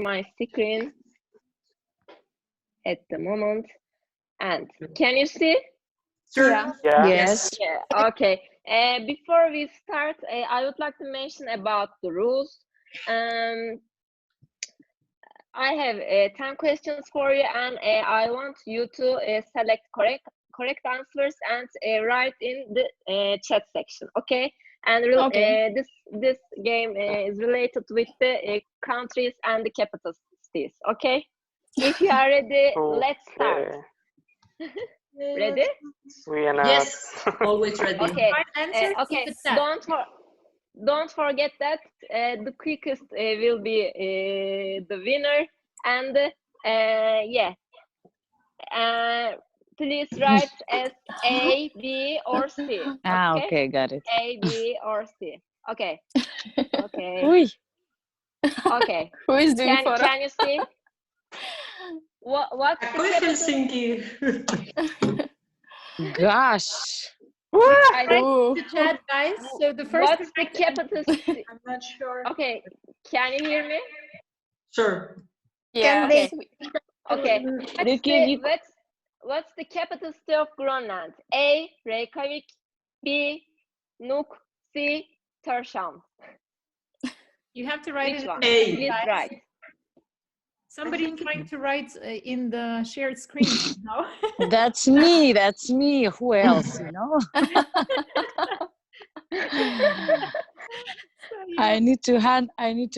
my screen at the moment. And can you see? Sure. Yeah. Yes. Yeah, okay. Before we start, I would like to mention about the rules. I have 10 questions for you, and I want you to select correct answers and write in the chat section, okay? And this game is related with the countries and the capital cities, okay? If you are ready, let's start. Ready? We are not. Yes. Always ready. Okay. Answer Okay. in the chat. Don't forget that the quickest will be the winner, and yeah. Please write as A, B, or C. Ah, okay, got it. A, B, or C. Okay. Okay. Uy. Okay. Who is doing photo? Can you see? What's the Какой capital? Helsinki? Gosh. I Right know. to chat, guys. So the first. What's the capital? I'm not sure. Okay. Can you hear me? Sure. Yeah. Okay. Okay. Ricky, What's the capital city of Greenland? A. Reykjavik. B. Nuuk. C. Tórshavn. You have to write Which it. one? A. Please write. Somebody trying to write in the shared screen now. that's me. That's me. Who else? You know. I need to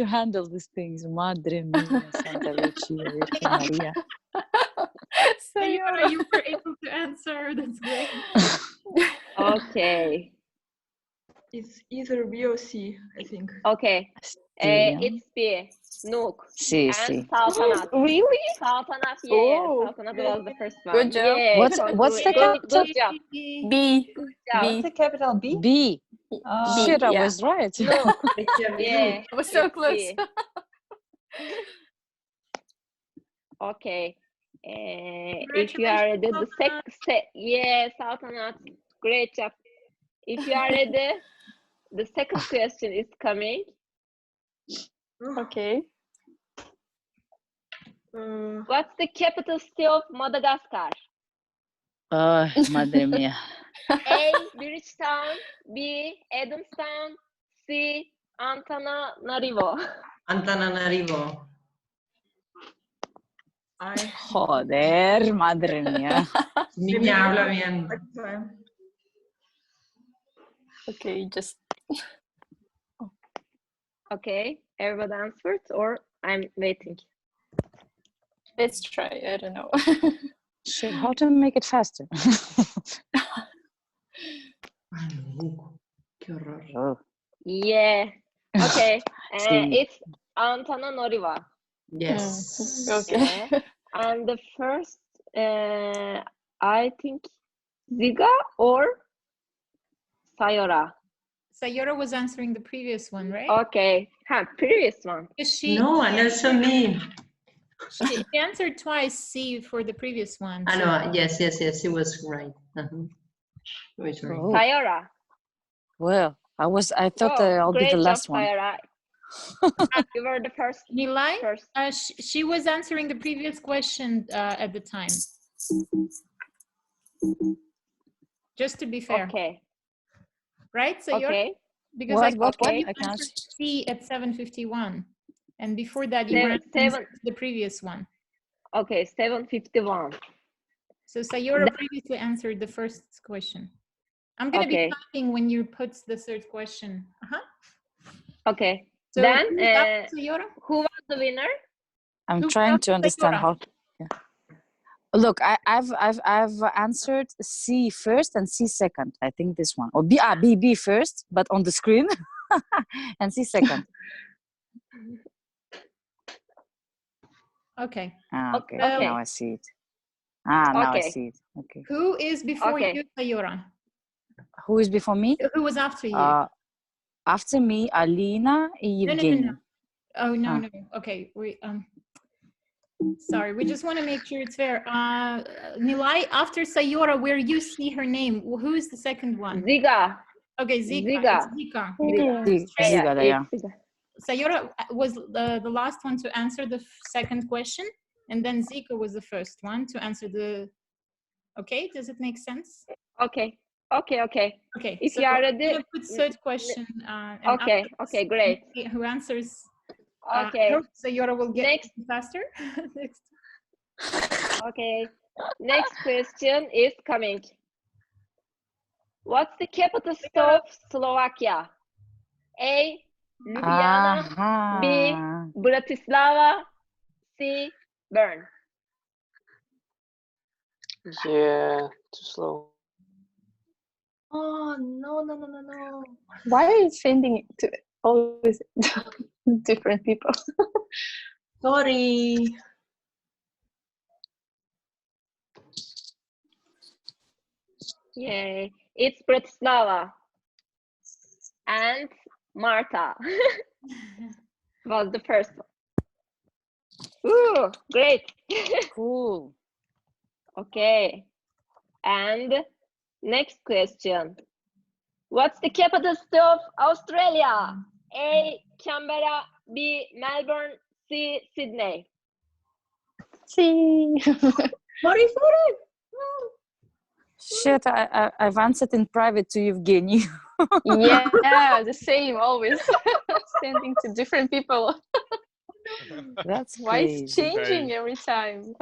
handle these things. Madre mia, Santa Lucia, Virgen Maria. So you were able to answer. That's great. Okay. It's either B or C, I think. Okay. Yeah. It's B. Nuuk. See, And see. Saltanat. Really? Saltanat, yeah. Oh. Saltanat was the first one. Good job. Yeah, What's the capital? Good job. B. job. B. What's the capital? B? B. Oh, Shit, I yeah. was right. No. Yeah. Yeah. I was so it's close. B. Okay. If you are ready, yeah, Saltanat, great job. If you are ready, the second question is coming. Okay. What's the capital city of Madagascar? Oh, madre mia. A. Bridgetown. B. Adamstown. C. Antananarivo. Antananarivo. Joder, madre mia. Ni me habla bien. Okay, just. Okay, everybody answered, or I'm waiting. Let's try. I don't know. Shit, how to make it faster? Ay, no. Qué horror. Oh. Yeah. Okay. See. It's Antananarivo. Yes. Okay. And the first, I think, Ziga or Sayora. Sayora was answering the previous one, right? Okay. Previous one. She No, and also me. she answered twice C for the previous one. I so- know. Yes. He was right. Wait, sorry. Oh. Sayora. Well, I thought Oh, I'll be great the job, last one. Sayora. You were the first. Nilay, First. she was answering the previous question at the time. Just to be fair, Okay. right? So you're Okay. because What? you I can't. answered C at 7:51, and before that you Seven- were answering seven. the previous one. Okay. 7:51. So Sayora previously answered the first question. I'm gonna Okay. be typing when you put the third question. Okay. So Then, who's up, Sayora? who was the winner? I'm Who trying got to understand Sayora? how. Yeah. Look, I've answered C first and C second. I think this one, or B first, but on the screen, and C second. Okay. Okay, Okay. now I see it. Now I Okay. see it. Okay. Who is before Okay. you, Sayora? Who is before me? Who was after you? After me, Alina and No. Evgeny. Oh no, Ah. no. Okay, sorry, we just want to make sure it's fair. Nilay, after Sayora, where you see her name, who is the second one? Ziga. Okay, Zika. Ziga. It's Zika. Ziga. Ziga, yeah. It's Ziga. Sayora was the last one to answer the second question, and then Zika was the first one to answer the. Okay, does it make sense? Okay. Okay. Okay. Okay. If so you are I'm ready. gonna put third question. And Okay. after Okay. Great. who answers? I Okay. hope Sayora will get Next. faster. Next. Okay. Next question is coming. What's the capital of Slovakia? A. Ljubljana. B. Aha. Bratislava. C. Bern. Yeah, too slow. Oh, no. Why are you sending it to always different people? Sorry. Yay. It's Bratislava. And Marta was the first one. Ooh, great. Cool. Okay. And next question. What's the capital of Australia? A. Canberra. B. Melbourne. C. Sydney. See. Sorry. Shit, I've answered in private to Evgeny. Yeah, the same always. Sending to different people. That's Why it's crazy. changing every time?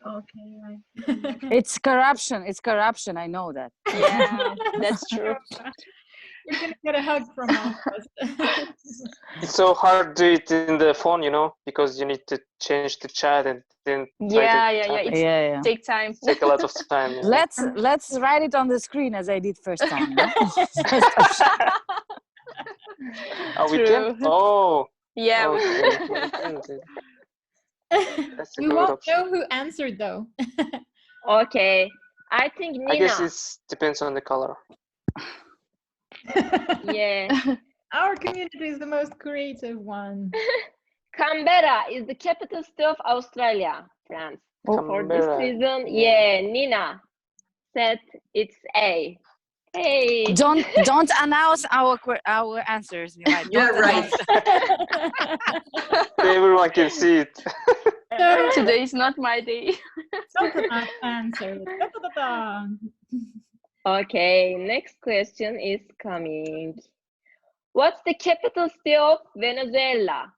Okay. It's corruption. It's corruption. I know that. Yeah, that's true. You're gonna get a hug from all of us. It's so hard to do it in the phone, you know, because you need to change the chat and then try Yeah. to type. It's Yeah. take time. Take a lot of time. Yeah. Let's write it on the screen as I did first time. No? First option. Oh, we can. True. Oh. Yeah. we Okay. can. We can do. That's a We good won't option. know who answered though. Okay. I think Nina. I guess it depends on the color. Yeah. Our community is the most creative one. Canberra is the capital of Australia, friends. For this Canberra. reason, yeah, Nina said it's A. Hey. Don't announce our answers. Nilay. You're Don't right. Everyone can see it. Today is not my day. Sultanat answered. Da-da-da-da. Okay, next question is coming. What's the capital city of Venezuela?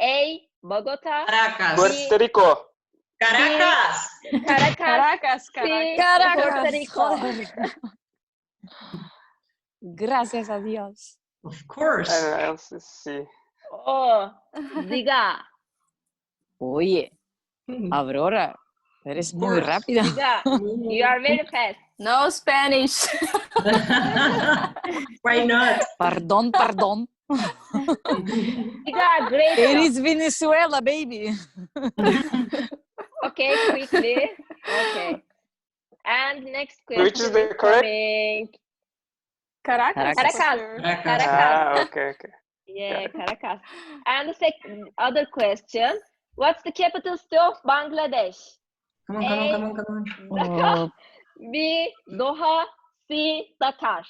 A. Bogota. Caracas. Puerto Rico. Caracas. Caracas. Caracas, C. Caracas. Puerto Rico. Gracias a Dios. Of course. And else is C. Oh, Ziga. Oye, Aurora, eres muy course. rápida. Ziga. You are very fast. No Spanish. Why not? Pardon. Ziga, great It job. is Venezuela, baby. Okay, quickly. Okay. And next question Which is the correct? coming. Caracas. Caracas. for sure. Caracas. Ah, okay. Yeah, Caracas. And the other question. What's the capital of Bangladesh? Come on. Dhaka. B. Doha. C. Dakar.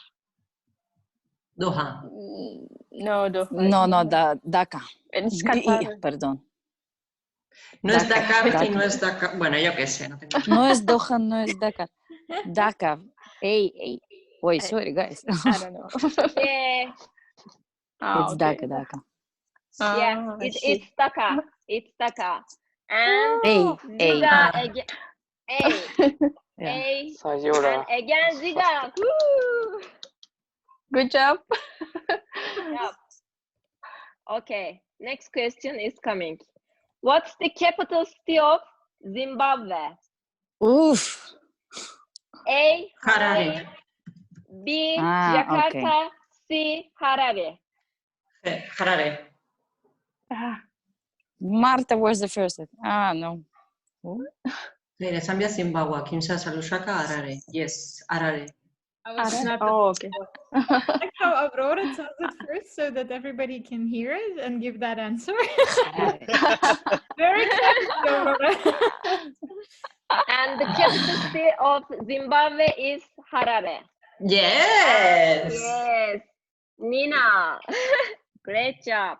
Doha. No, Doha. No, Dhaka. It's Qatar. Perdón. No es Dakar, Dakar y Dakar. no es Dakar. Bueno, yo qué sé. No tengo... No es Doha, no es Dakar. Dhaka. Hey. Wait, sorry, guys. I don't know. Yeah. It's Dhaka. Yeah, I see. it's Dhaka. It's Dhaka. And Hey. Ziga again. A. Yeah. A. Sayora. And again Ziga. Woo! Good job. Yep. Okay, next question is coming. What's the capital city of Zimbabwe? Oof. A. Harare. B. Ah, Jakarta. C. Harare. Harare. Marta was the first. No. Zambia, Zimbabwe, Kinshasa, Lusaka, Harare. Yes, Harare. I was snapped. Oh, okay. I like how Aurora tells it first so that everybody can hear it and give that answer. Very clever, Aurora. And the capital city of Zimbabwe is Harare. Yes. Yes. Nina. Great job.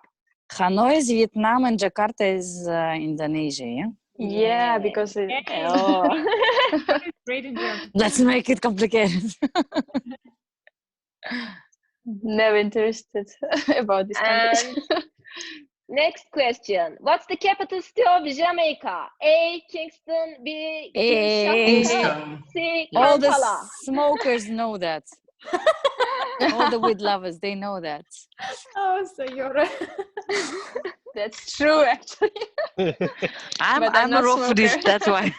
Hanoi is Vietnam and Jakarta is Indonesia, yeah? Yeah, because it, Yay. oh. Great in geography. Let's make it complicated. Never interested about this country. And next question. What's the capital city of Jamaica? A. Kingston. B. Kingston. C. All the Kampala. smokers know that. All the weed lovers, they know that. Oh, Sayora. That's true, actually. I'm But I'm a not Rofudist, smoker. that's why.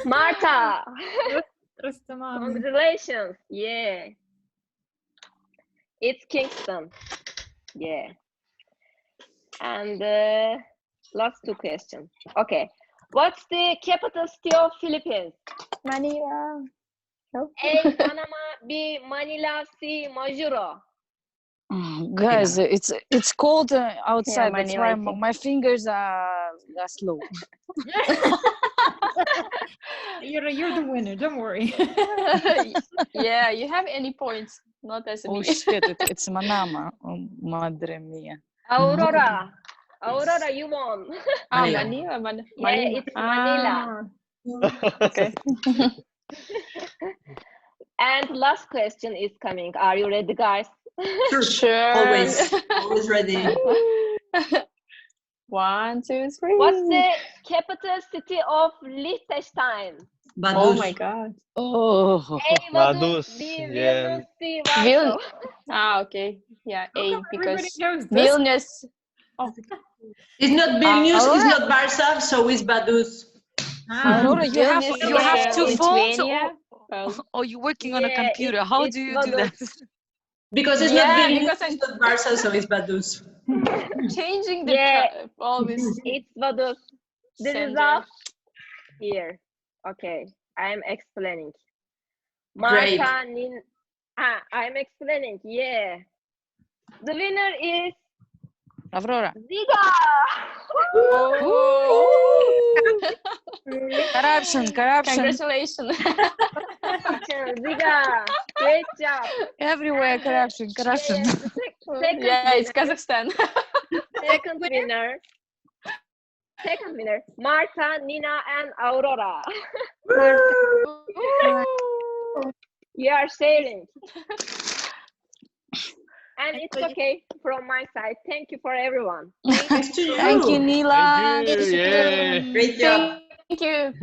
Marta. Rastamam. Congratulations. Yeah. It's Kingston. Yeah. And last two questions. Okay. What's the capital city of Philippines? Manila. No? A. Panama. B. Manila. C. Majuro. Guys, it's cold outside. That's Manila, why I think. my fingers are slow. You're the winner. Don't worry. Yeah, you have any points, not as Oh me. shit, it's Manama. Oh, madre mia. Aurora. Aurora, you won. Manila. Manila. Yeah, it's Manila. Okay. And last question is coming. Are you ready, guys? Sure. Always ready. 1, 2, 3. What's the capital city of Liechtenstein? Oh Badus. my god. Oh, A. Vaduz. Vaduz, B. yeah. Vilnius. C. Warsaw. Okay. Yeah, How A, come everybody because knows this? Vilnius. Oh, It's not Vilnius, it's Aurora. not Warsaw, so it's Badus. Aurora, you have Vilnius you have is, two phones, Lithuania. or you're working on a Yeah, computer. How it's do you do Vaduz. that? Because it's Yeah, not Vilnius, because I'm- it's not Warsaw, so it's Badus. Changing the Yeah, always It's Vaduz. The sender. result here. Okay, I'm explaining. Great. Marta, I'm explaining. Yeah. The winner is Aurora. Ziga. Corruption. Congratulations. Ziga. Great job. Everywhere, corruption. Yeah, the second Yeah, it's winner. Kazakhstan. Second winner. Second winner. Marta, Nina, and Aurora. You are sharing. And it's okay from my side. Thank you for everyone. Thanks to you. Thank you, Nila. Thank you. Yeah. Great job. Thank you.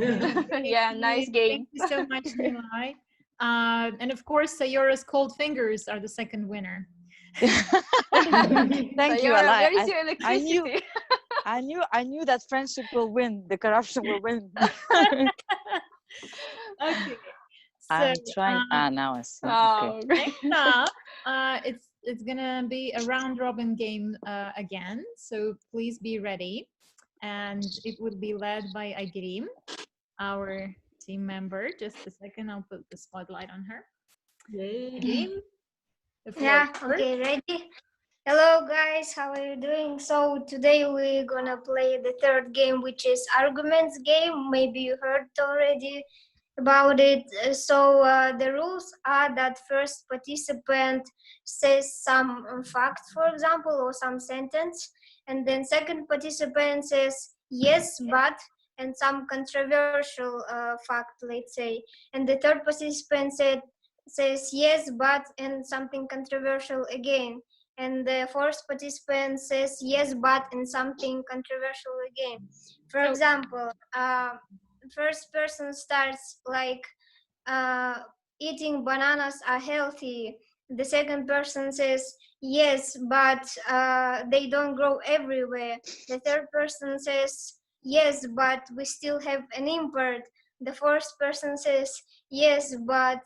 Yeah, nice game. Thank you so much, Nilay. And of course, Sayora's cold fingers are the second winner. Thank you, Sayora, Alai. where is your electricity? I knew that friendship will win. The corruption will win. Okay. I'm So, trying. Now I see. Oh, Okay. great. next up, it's gonna be a round robin game again. So please be ready, and it will be led by Aygerim, our team member. Just a second, I'll put the spotlight on her. Aygerim, the floor Yeah, is yours. okay, ready? Hello guys, how are you doing? So today we're gonna play the third game, which is arguments game. Maybe you heard already about it. So the rules are that first participant says some fact, for example, or some sentence, and then second participant says yes, but, and some controversial fact, let's say, and the third participant says yes, but, and something controversial again, and the fourth participant says yes, but, and something controversial again. For example, first person starts like eating bananas are healthy. The second person says yes, but they don't grow everywhere. The third person says yes, but we still have an import. The fourth person says yes, but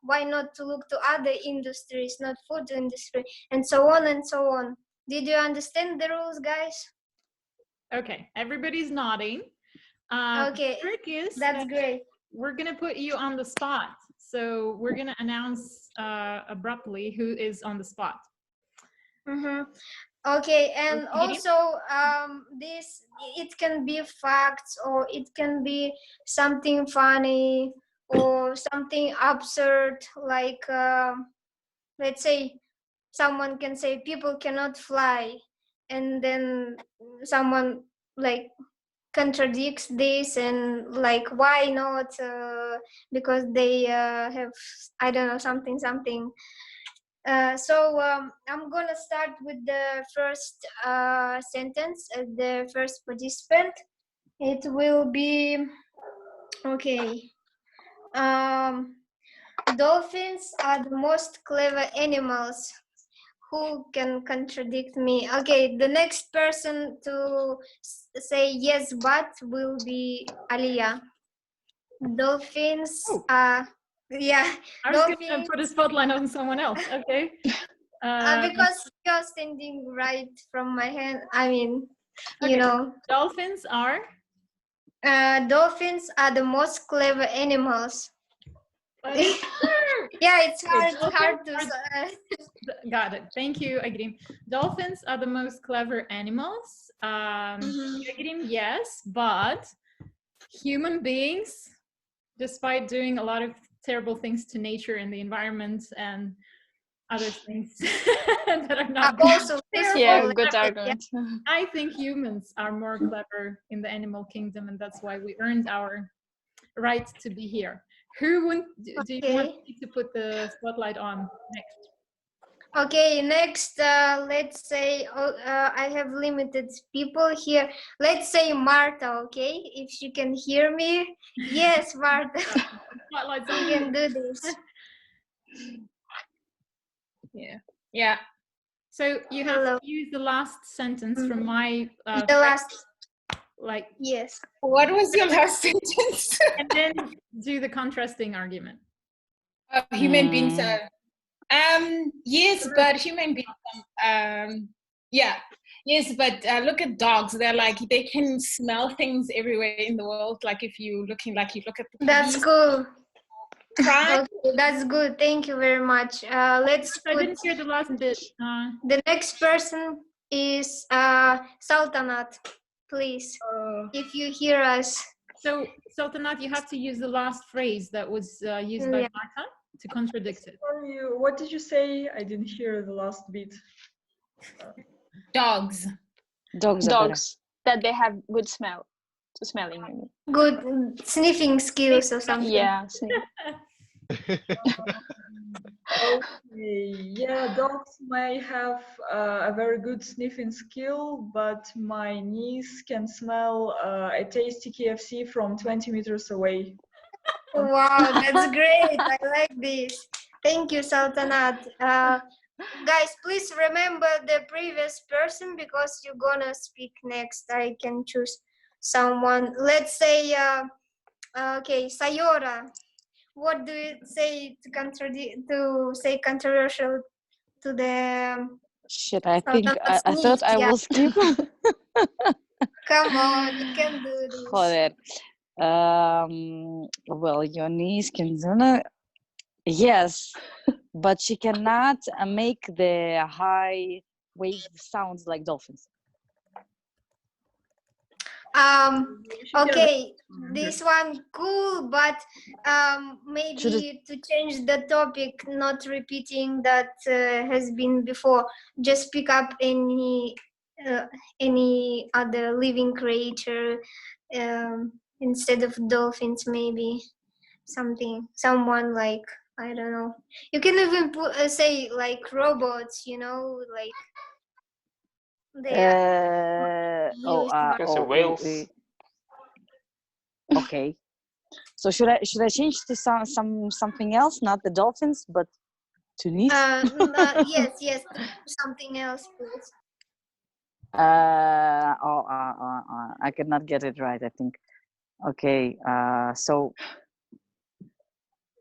why not to look to other industries, not food industry, and so on and so on. Did you understand the rules, guys? Okay, everybody's nodding. Okay, Trick is that's that great. we're gonna put you on the spot. So we're gonna announce abruptly who is on the spot. Mm-hmm. Okay, and Okay. also this, it can be facts, or it can be something funny or something absurd, like let's say someone can say people cannot fly, and then someone like contradicts this and like why not, because they have, I don't know, something. So I'm gonna start with the first sentence. The first participant, it will be okay. Dolphins are the most clever animals. Who can contradict me? Okay, the next person to say yes but will be Aliyah. Dolphins are, yeah, I was going to dolphins, put a spotlight on someone else. Okay. because you're standing right from my hand. I mean, Okay. you know, Dolphins are. dolphins are the most clever animals. Yeah, it's hard to. Got it. Thank you, Agrim. Dolphins are the most clever animals. Agrim, yes, but human beings, despite doing a lot of terrible things to nature and the environment and other things that are not also Yeah, good argument. I think humans are more clever in the animal kingdom, and that's why we earned our right to be here. Who do you want me to put the spotlight on next? Okay, next, let's say, I have limited people here. Let's say Marta, okay? If she can hear me. Yes, Marta. Spotlight's You on. can do this. Yeah. So you have Hello. to use the last sentence from my The last, like, yes. What was your last sentence? and then do the contrasting argument. Human beings are. Yes, but human beings. Yeah. Yes, but look at dogs. They're like, they can smell things everywhere in the world. Like if you looking, like you look at the That's police, cool. crime. Okay, that's good. Thank you very much. Let's I put, didn't hear the last bit. the next person is Saltanat, please, if you hear us. So Sultanat, you have to use the last phrase that was used by Yeah. Marta to contradict it. What did you say? I didn't hear the last bit. Dogs. Dogs are better. Dogs that they have good smell to smelling. I mean. Good sniffing skills or something. Yeah. Okay, yeah, dogs may have a very good sniffing skill, but my niece can smell a tasty KFC from 20 meters away. Wow, that's great. I like this. Thank you, Saltanat. Guys, please remember the previous person because you're gonna speak next. I can choose someone. Let's say, okay, Sayora. What do you say to say controversial to the? Shit, I think I thought I will skip. Come on, you can do this. Joder. Well, your niece can do it. Yes, but she cannot make the high wave sounds like dolphins. Okay, this one cool, but maybe to change the topic, not repeating that has been before, just pick up any other living creature instead of dolphins, maybe someone like, I don't know. You can even say like robots, you know, like whales. Okay. So should I change to something else, not the dolphins, but to Nice? Yes, something else, please. I could not get it right, I think. Okay, so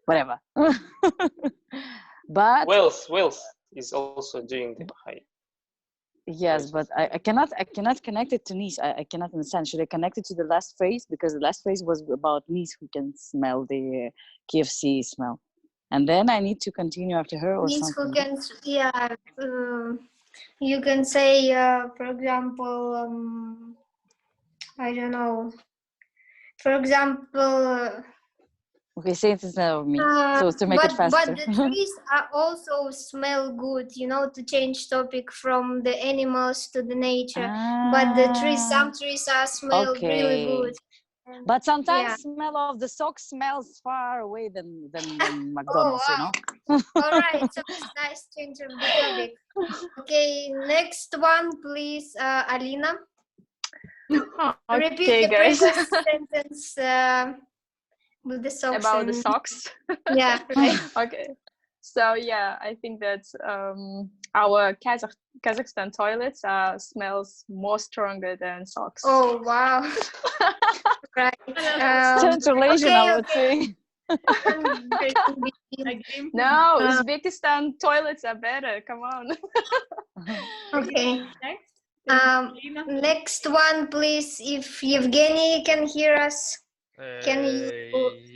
whatever. But Wales is also doing the high. Yes, but I cannot connect it to Nice. I cannot understand. Should I connect it to the last phrase? Because the last phrase was about Nice who can smell the KFC smell. And then I need to continue after her or Nice something. who can, yeah. You can say, for example, I don't know. For example, Okay, say it instead of me, so to make it faster. But the trees are also smell good, you know, to change topic from the animals to the nature. But the trees, some trees are smell really good. But sometimes Yeah. smell of the socks smells far away than McDonald's, you know. All right, so it's nice change of the topic. Okay, next one, please, Alina. Repeat Okay, the guys. previous sentence with the socks. About the and- socks. Yeah, right. Okay. So yeah, I think that our Kazakhstan toilets smells more stronger than socks. Oh wow. Right. Translation, I would say. No, Uzbekistan toilets are better. Come on. Okay. Next one, please. If Evgeny can hear us, can you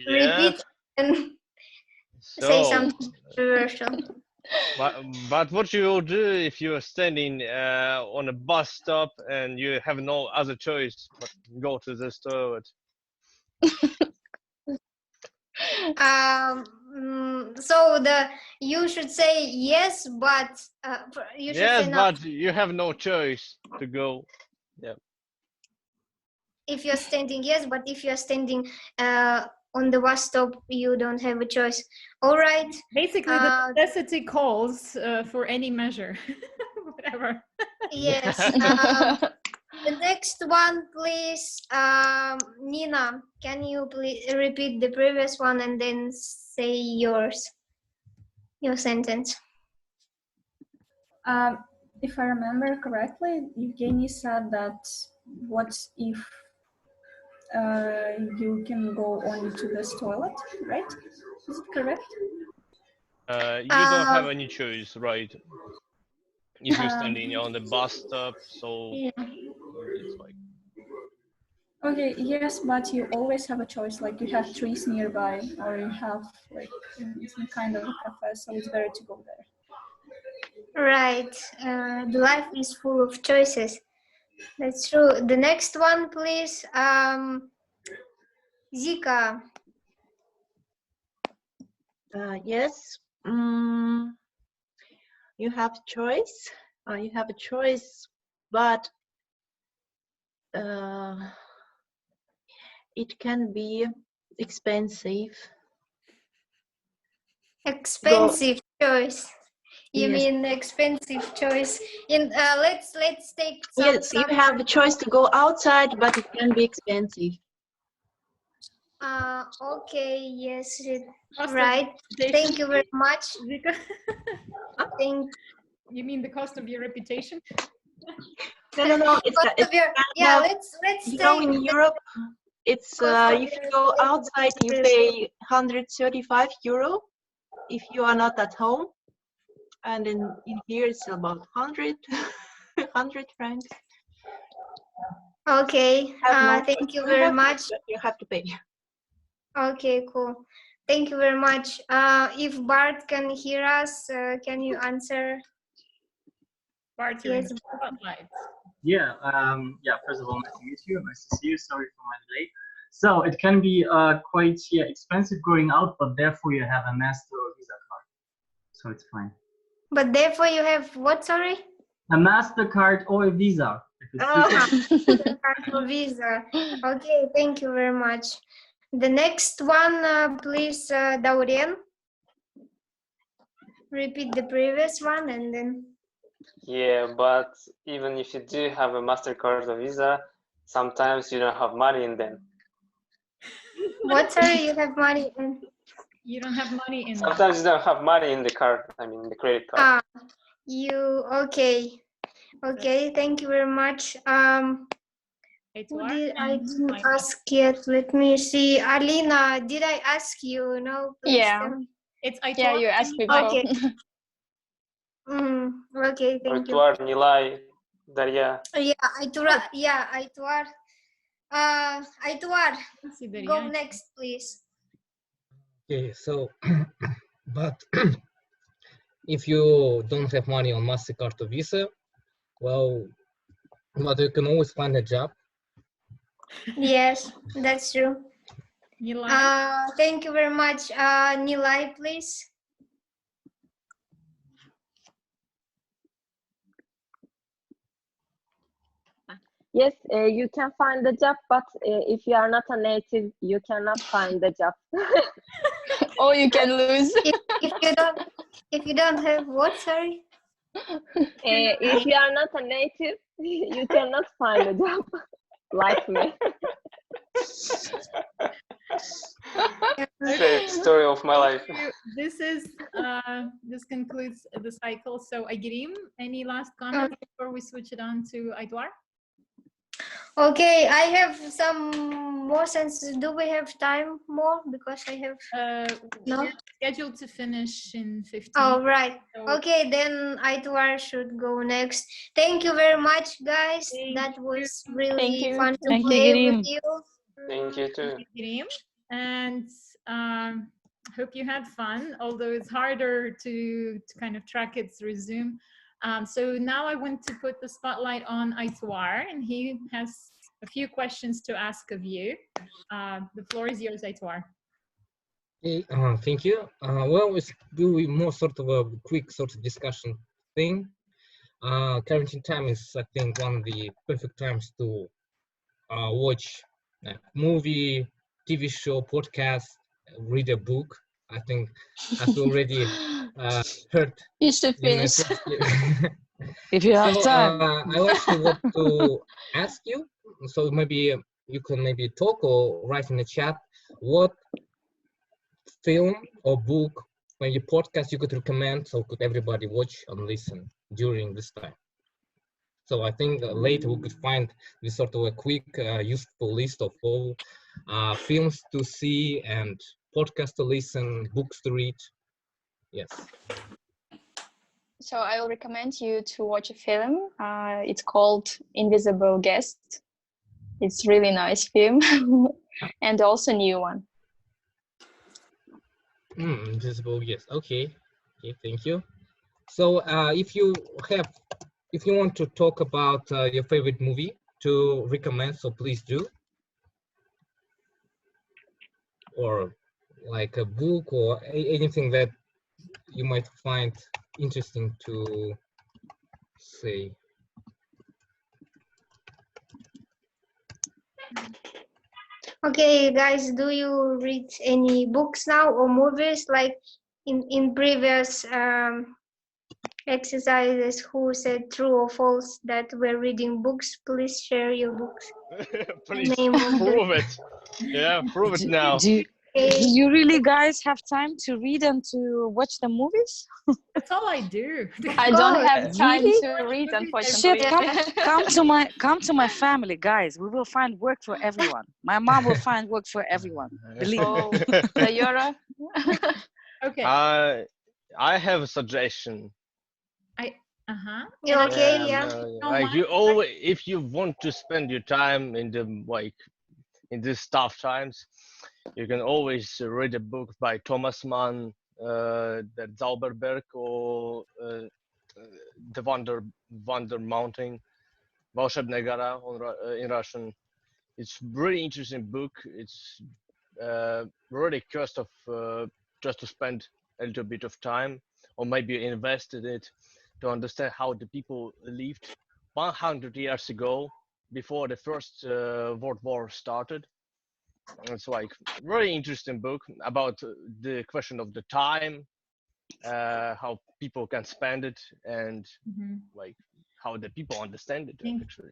repeat and say something controversial? But what you will do if you are standing on a bus stop and you have no other choice but go to this toilet? So you should say yes, but you should Yes, say no. but you have no choice to go. Yeah. If you're standing, yes, but if you're standing on the bus stop, you don't have a choice. All right. Basically, the necessity calls for any measure, whatever. Yes. The next one, please, Nina. Can you please repeat the previous one and then say your sentence? If I remember correctly, Evgeny said that what if you can go only to this toilet, right? Is it correct? You don't have any choice, right? If you're standing on the bus stop, so it's like. Okay, yes, but you always have a choice. Like you have trees nearby, or you have like some kind of a cafe, so it's better to go there. Right. The life is full of choices. That's true. The next one, please. Zika. Yes. You have choice. You have a choice, but it can be expensive. Expensive choice. You Yes. mean expensive choice? In let's take some. Yes, you have the choice to go outside, but it can be expensive. Okay. Yes. Right. Thank you very much. Thank. You mean the cost of your reputation? No. Yeah. Let's you take. know, in Europe, it's if you go outside, you pay 135 euro if you are not at home, and in here it's about 100 francs. Okay. Thank you very much. You have to pay. Okay, cool. Thank you very much. If Bart can hear us, can you answer? Bart, you're in the spotlight. Yeah, first of all, nice to meet you. Nice to see you. Sorry for my delay. So it can be quite expensive going out, but therefore you have a Master or Visa card. So it's fine. But therefore you have what, sorry? A MasterCard or a Visa. Visa. Okay, thank you very much. The next one, please, Daurien. Repeat the previous one and then. Yeah, but even if you do have a MasterCard or Visa, sometimes you don't have money in them. What, sorry, you have money in? You don't have money in. Sometimes you don't have money in the card, I mean the credit card. Okay. Okay, thank you very much. Who did I didn't ask yet? Let me see. Alina, did I ask you? No. Please Yeah. tell me. It's Yeah, you asked me before. Okay. Okay, thank you. Aituar, Nilay, Darya. Yeah, Aituar. Yeah, Aituar. Aituar, go next, please. Okay, so, but if you don't have money on MasterCard or Visa, well, but you can always find a job. Yes, that's true. Nilay? Thank you very much. Nilay, please. Yes, you can find the job, but if you are not a native, you cannot find the job. Or you can lose. If you don't have what? Sorry. If you are not a native, you cannot find a job like me. Sad story of my life. This concludes the cycle. So Aygirim, any last comments before we switch it on to Aytwar? Okay, I have some more sentences. Do we have time more? Because I have no. We're scheduled to finish in 15. Oh, right. So Okay, then Aytwar should go next. Thank you very much, guys. That was really fun to play with you. Thank you too. Aygirim. And hope you had fun, although it's harder to kind of track it through Zoom. So now I want to put the spotlight on Aytwar, and he has a few questions to ask of you. The floor is yours, Aytwar. Okay, thank you. Well, it's doing more sort of a quick sort of discussion thing. Quarantine time is, I think, one of the perfect times to watch a movie, TV show, podcast, read a book. I think I've already heard. You should finish. If you have time. I actually want to ask you, so maybe you can maybe talk or write in the chat, what film or book, maybe podcast you could recommend, so could everybody watch and listen during this time. So I think later we could find this sort of a quick, useful list of all films to see and podcasts to listen, books to read. Yes. So I will recommend you to watch a film. It's called Invisible Guest. It's really nice film and also new one. Invisible Guest. Okay. Okay, thank you. So if you want to talk about your favorite movie to recommend, so please do. Or like a book or anything that you might find interesting to say. Okay, guys, do you read any books now or movies like in previous exercises? Who said true or false that we're reading books? Please share your books. Please prove it. Yeah, prove it now. Do you really guys have time to read and to watch the movies? That's all I do. I don't have time Really? to read, unfortunately. Shit, come to my family, guys. We will find work for everyone. My mom will find work for everyone. Believe Oh, me. Sayora? Okay. I have a suggestion. You okay? Yeah. Like you always, if you want to spend your time in the in these tough times, you can always read a book by Thomas Mann, the Zauberberg, or the Wonder Mountain, Волшебная гора in Russian. It's really interesting book. It's really cost of just to spend a little bit of time, or maybe invest in it to understand how the people lived 100 years ago, before the First World War started. It's like really interesting book about the question of the time, how people can spend it, and like how the people understand it.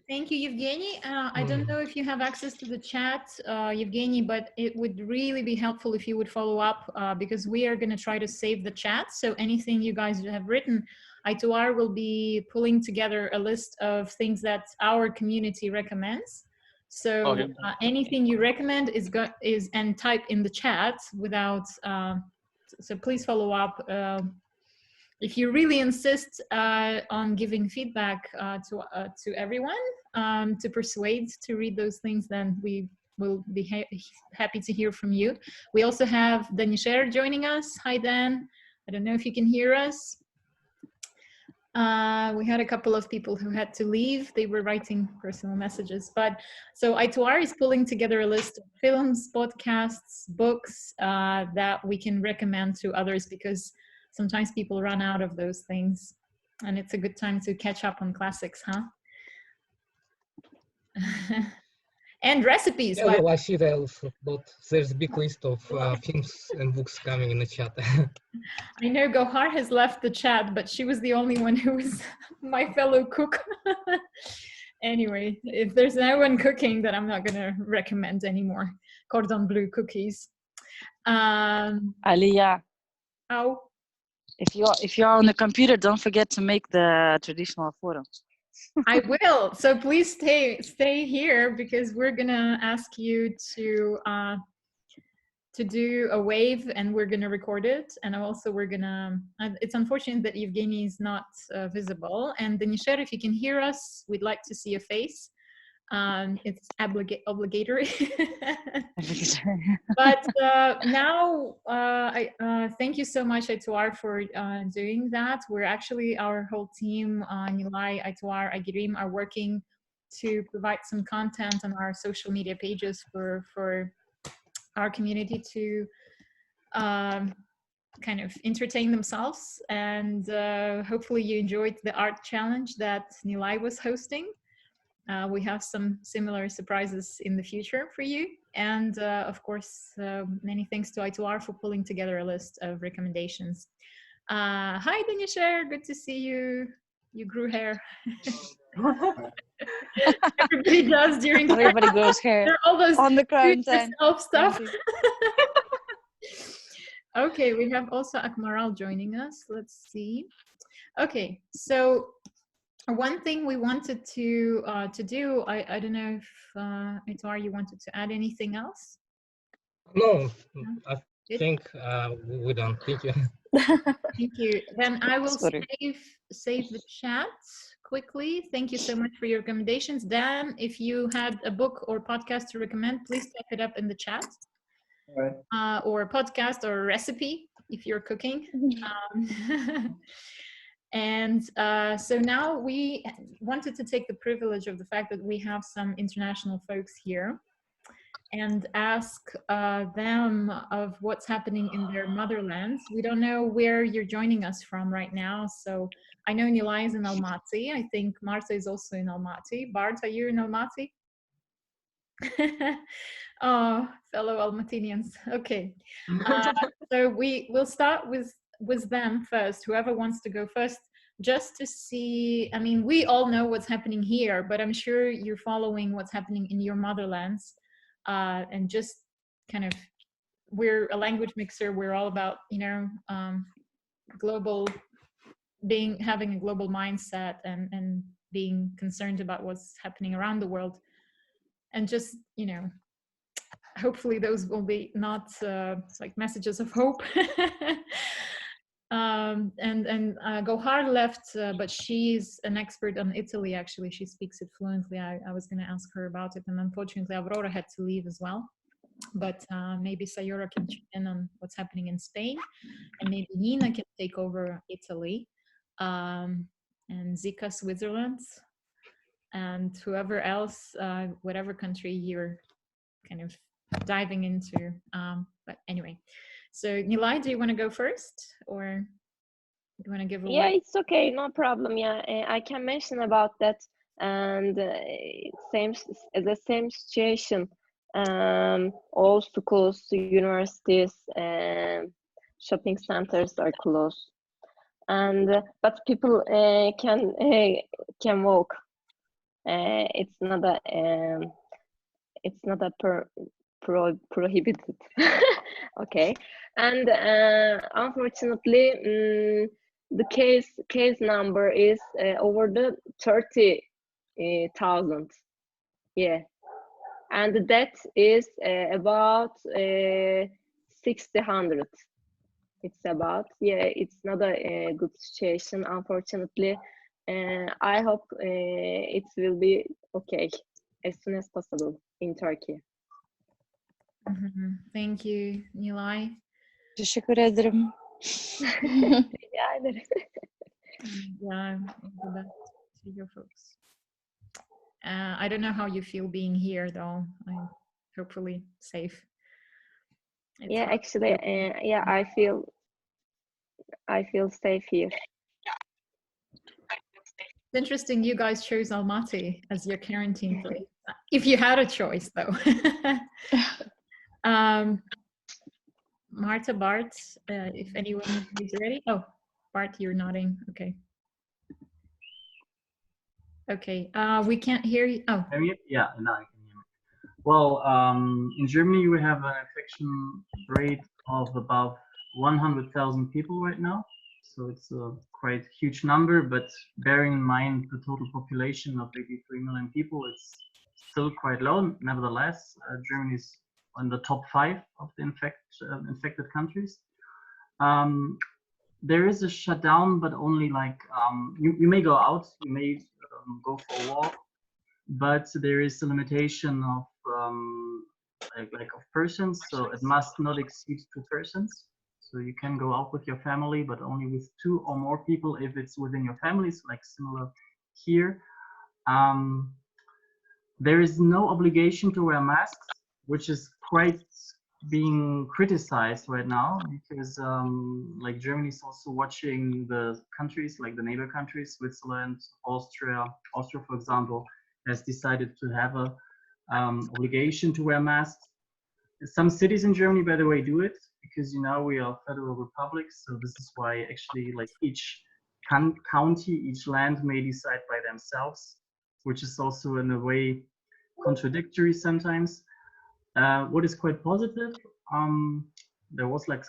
Thank you, Evgeny. I don't know if you have access to the chat, Evgeny, but it would really be helpful if you would follow up because we are going to try to save the chat. So anything you guys have written, Aytwar will be pulling together a list of things that our community recommends. So anything you recommend is and type in the chat without. So please follow up. If you really insist on giving feedback to everyone to persuade to read those things, then we will be happy to hear from you. We also have Danisher joining us. Hi, Dan. I don't know if you can hear us. We had a couple of people who had to leave. They were writing personal messages. But so Aituar is pulling together a list of films, podcasts, books that we can recommend to others, because sometimes people run out of those things. And it's a good time to catch up on classics, huh? And recipes. Yeah, well, I see that also, but there's a big list of films and books coming in the chat. I know Gohar has left the chat, but she was the only one who was my fellow cook. Anyway, if there's no one cooking, then I'm not going to recommend any more cordon bleu cookies. Aliyah, Oh, if you're on the computer, don't forget to make the traditional photo. I will. So please stay here, because we're gonna ask you to do a wave, and we're gonna record it. And also we're gonna. It's unfortunate that Evgeny is not visible. And Denisher, if you can hear us, we'd like to see a face. It's obligatory. But now, I thank you so much, Aituar, for doing that. We're actually, our whole team, Nilay, Aituar, Agirim, are working to provide some content on our social media pages for our community to kind of entertain themselves. And hopefully you enjoyed the art challenge that Nilay was hosting. We have some similar surprises in the future for you. And of course, many thanks to Aituar for pulling together a list of recommendations. Hi, Denisher, good to see you. You grew hair. Everybody does during Everybody grows hair. There are all those on the quarantine stuff. Okay, we have also Akmaral joining us. Let's see. Okay, so one thing we wanted to do, I don't know if Aituar, you wanted to add anything else? No, I think we're done. Thank you. Thank you. Then I will save the chat quickly. Thank you so much for your recommendations. Dan, if you had a book or podcast to recommend, please type it up in the chat. All right. Or a podcast or a recipe if you're cooking. And so now we wanted to take the privilege of the fact that we have some international folks here and ask them of what's happening in their motherlands. We don't know where you're joining us from right now. So I know Nilay is in Almaty. I think Marta is also in Almaty. Bart, are you in Almaty? Oh, fellow Almatynians. Okay. So we'll start with them first, whoever wants to go first, just to see, I mean, we all know what's happening here, but I'm sure you're following what's happening in your motherlands, and just kind of, we're a language mixer, we're all about, you know, global, having a global mindset and being concerned about what's happening around the world. And just, you know, hopefully those will be not like messages of hope. And Gohar left, but she's an expert on Italy, actually. She speaks it fluently. I was going to ask her about it. And unfortunately, Aurora had to leave as well. But maybe Sayora can tune in on what's happening in Spain. And maybe Nina can take over Italy. And Zika, Switzerland. And whoever else, whatever country you're kind of diving into. But anyway, so Nilay, do you want to go first, or do you want to give a Yeah, it's okay, no problem. Yeah, I can mention about that. And the same situation. All schools, universities, shopping centers are closed, and but people can walk. It's not a prohibited. Okay, and unfortunately, the case number is over the 30,000. Yeah, and the death is about 600. It's about, yeah, it's not a good situation, unfortunately. I hope it will be okay as soon as possible in Turkey. Thank you, Nilay. Teşekkür ederim. Yeah, all the best to your folks. I don't know how you feel being here, though. Hopefully safe. It's Yeah, hard. actually, yeah, I feel safe here. It's interesting you guys chose Almaty as your quarantine place. If you had a choice, though. Marta, Bart, if anyone is ready. Oh, Bart, you're nodding. Okay. Okay. We can't hear you. Oh. Yeah, now I can hear me. Well, in Germany, we have an infection rate of about 100,000 people right now. So it's a quite huge number, but bearing in mind the total population of 83 million people, it's still quite low. Nevertheless, Germany is on the top 5 of the infected countries. There is a shutdown, but only like you may go out, you may go for a walk, but there is a limitation of like of persons, so it must not exceed 2 persons. So you can go out with your family, but only with 2 or more people if it's within your families, like similar here. There is no obligation to wear masks, which is quite being criticized right now, because like Germany is also watching the countries, like the neighbor countries, Switzerland, Austria, for example, has decided to have a obligation to wear masks. Some cities in Germany, by the way, do it, because we are a federal republic, so this is why actually like each county, each land may decide by themselves, which is also in a way contradictory sometimes. What is quite positive, there was like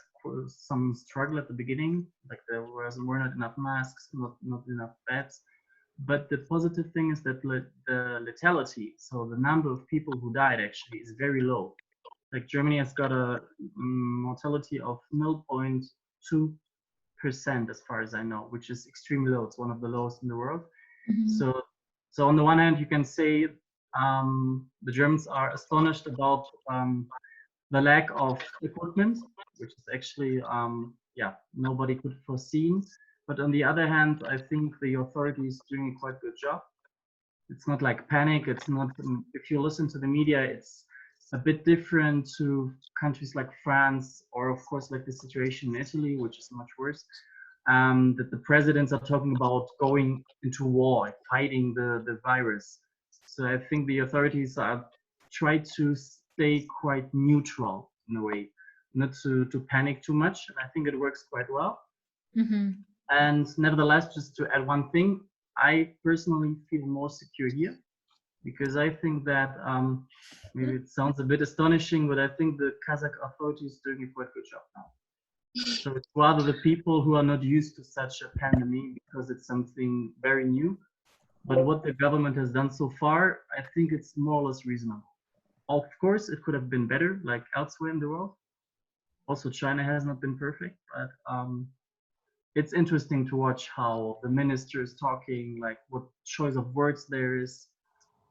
some struggle at the beginning, like there were not enough masks, not enough beds. But the positive thing is that the lethality, so the number of people who died actually is very low. Like Germany has got a mortality of 0.2% as far as I know, which is extremely low. It's one of the lowest in the world. Mm-hmm. So on the one hand, you can say the Germans are astonished about the lack of equipment, which is actually nobody could foreseen. But on the other hand, I think the authorities doing a quite good job. It's not like panic. It's not. If you listen to the media, it's a bit different to countries like France, or of course like the situation in Italy, which is much worse. That the presidents are talking about going into war, fighting the virus. So I think the authorities are try to stay quite neutral in a way, not to panic too much. And I think it works quite well. Mm-hmm. And nevertheless, just to add one thing, I personally feel more secure here, because I think that maybe it sounds a bit astonishing, but I think the Kazakh authorities are doing a quite good job now. So it's rather the people who are not used to such a pandemic, because it's something very new. But what the government has done so far, I think it's more or less reasonable. Of course, it could have been better, like elsewhere in the world. Also, China has not been perfect, but it's interesting to watch how the minister is talking, like what choice of words there is.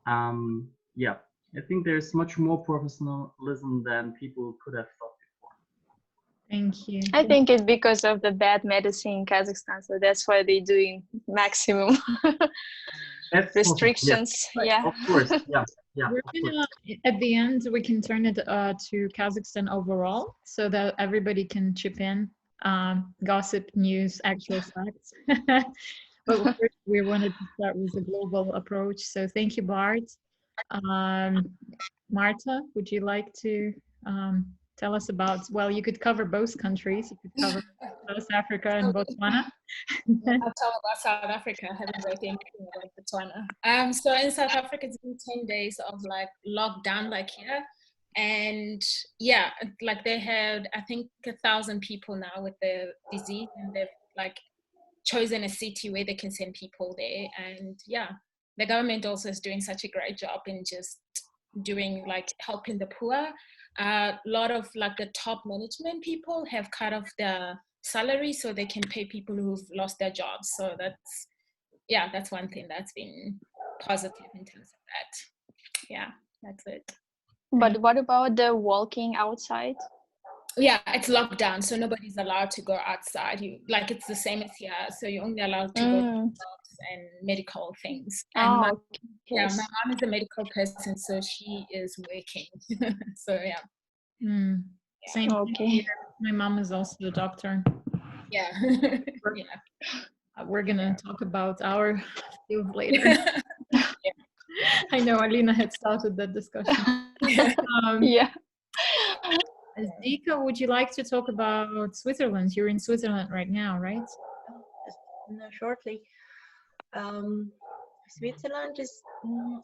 Yeah, I think there's much more professionalism than people could have thought before. Thank you. I think it's because of the bad medicine in Kazakhstan, so that's why they're doing maximum restrictions. Right. Yeah, of course. Yeah. We're gonna, at the end, we can turn it to Kazakhstan overall, so that everybody can chip in, gossip, news, actual facts. But first, we wanted to start with a global approach. So thank you, Bart. Marta, would you like to tell us about, well, you could cover both countries. You could cover South Africa and Botswana. I'll tell about South Africa. I haven't read anything about Botswana. So in South Africa, it's been 10 days of like lockdown, like here. And yeah, like they had, I think 1,000 people now with the disease, and they've like chosen a city where they can send people there. And yeah, the government also is doing such a great job in just doing like helping the poor. A lot of like the top management people have cut off their salary so they can pay people who've lost their jobs. So that's one thing that's been positive in terms of that. Yeah, that's it. but what about the walking outside? yeah, it's locked down, so nobody's allowed to go outside. You like it's the same as here, so you're only allowed to go to jobs and medical things. And my, yeah, my mom is a medical person, so she is working. So yeah. Same. Okay. My mom is also a doctor. Yeah. We're gonna talk about our field later. I know Alina had started that discussion. Yeah. Dika, would you like to talk about Switzerland? You're in Switzerland right now, right? Shortly. Switzerland is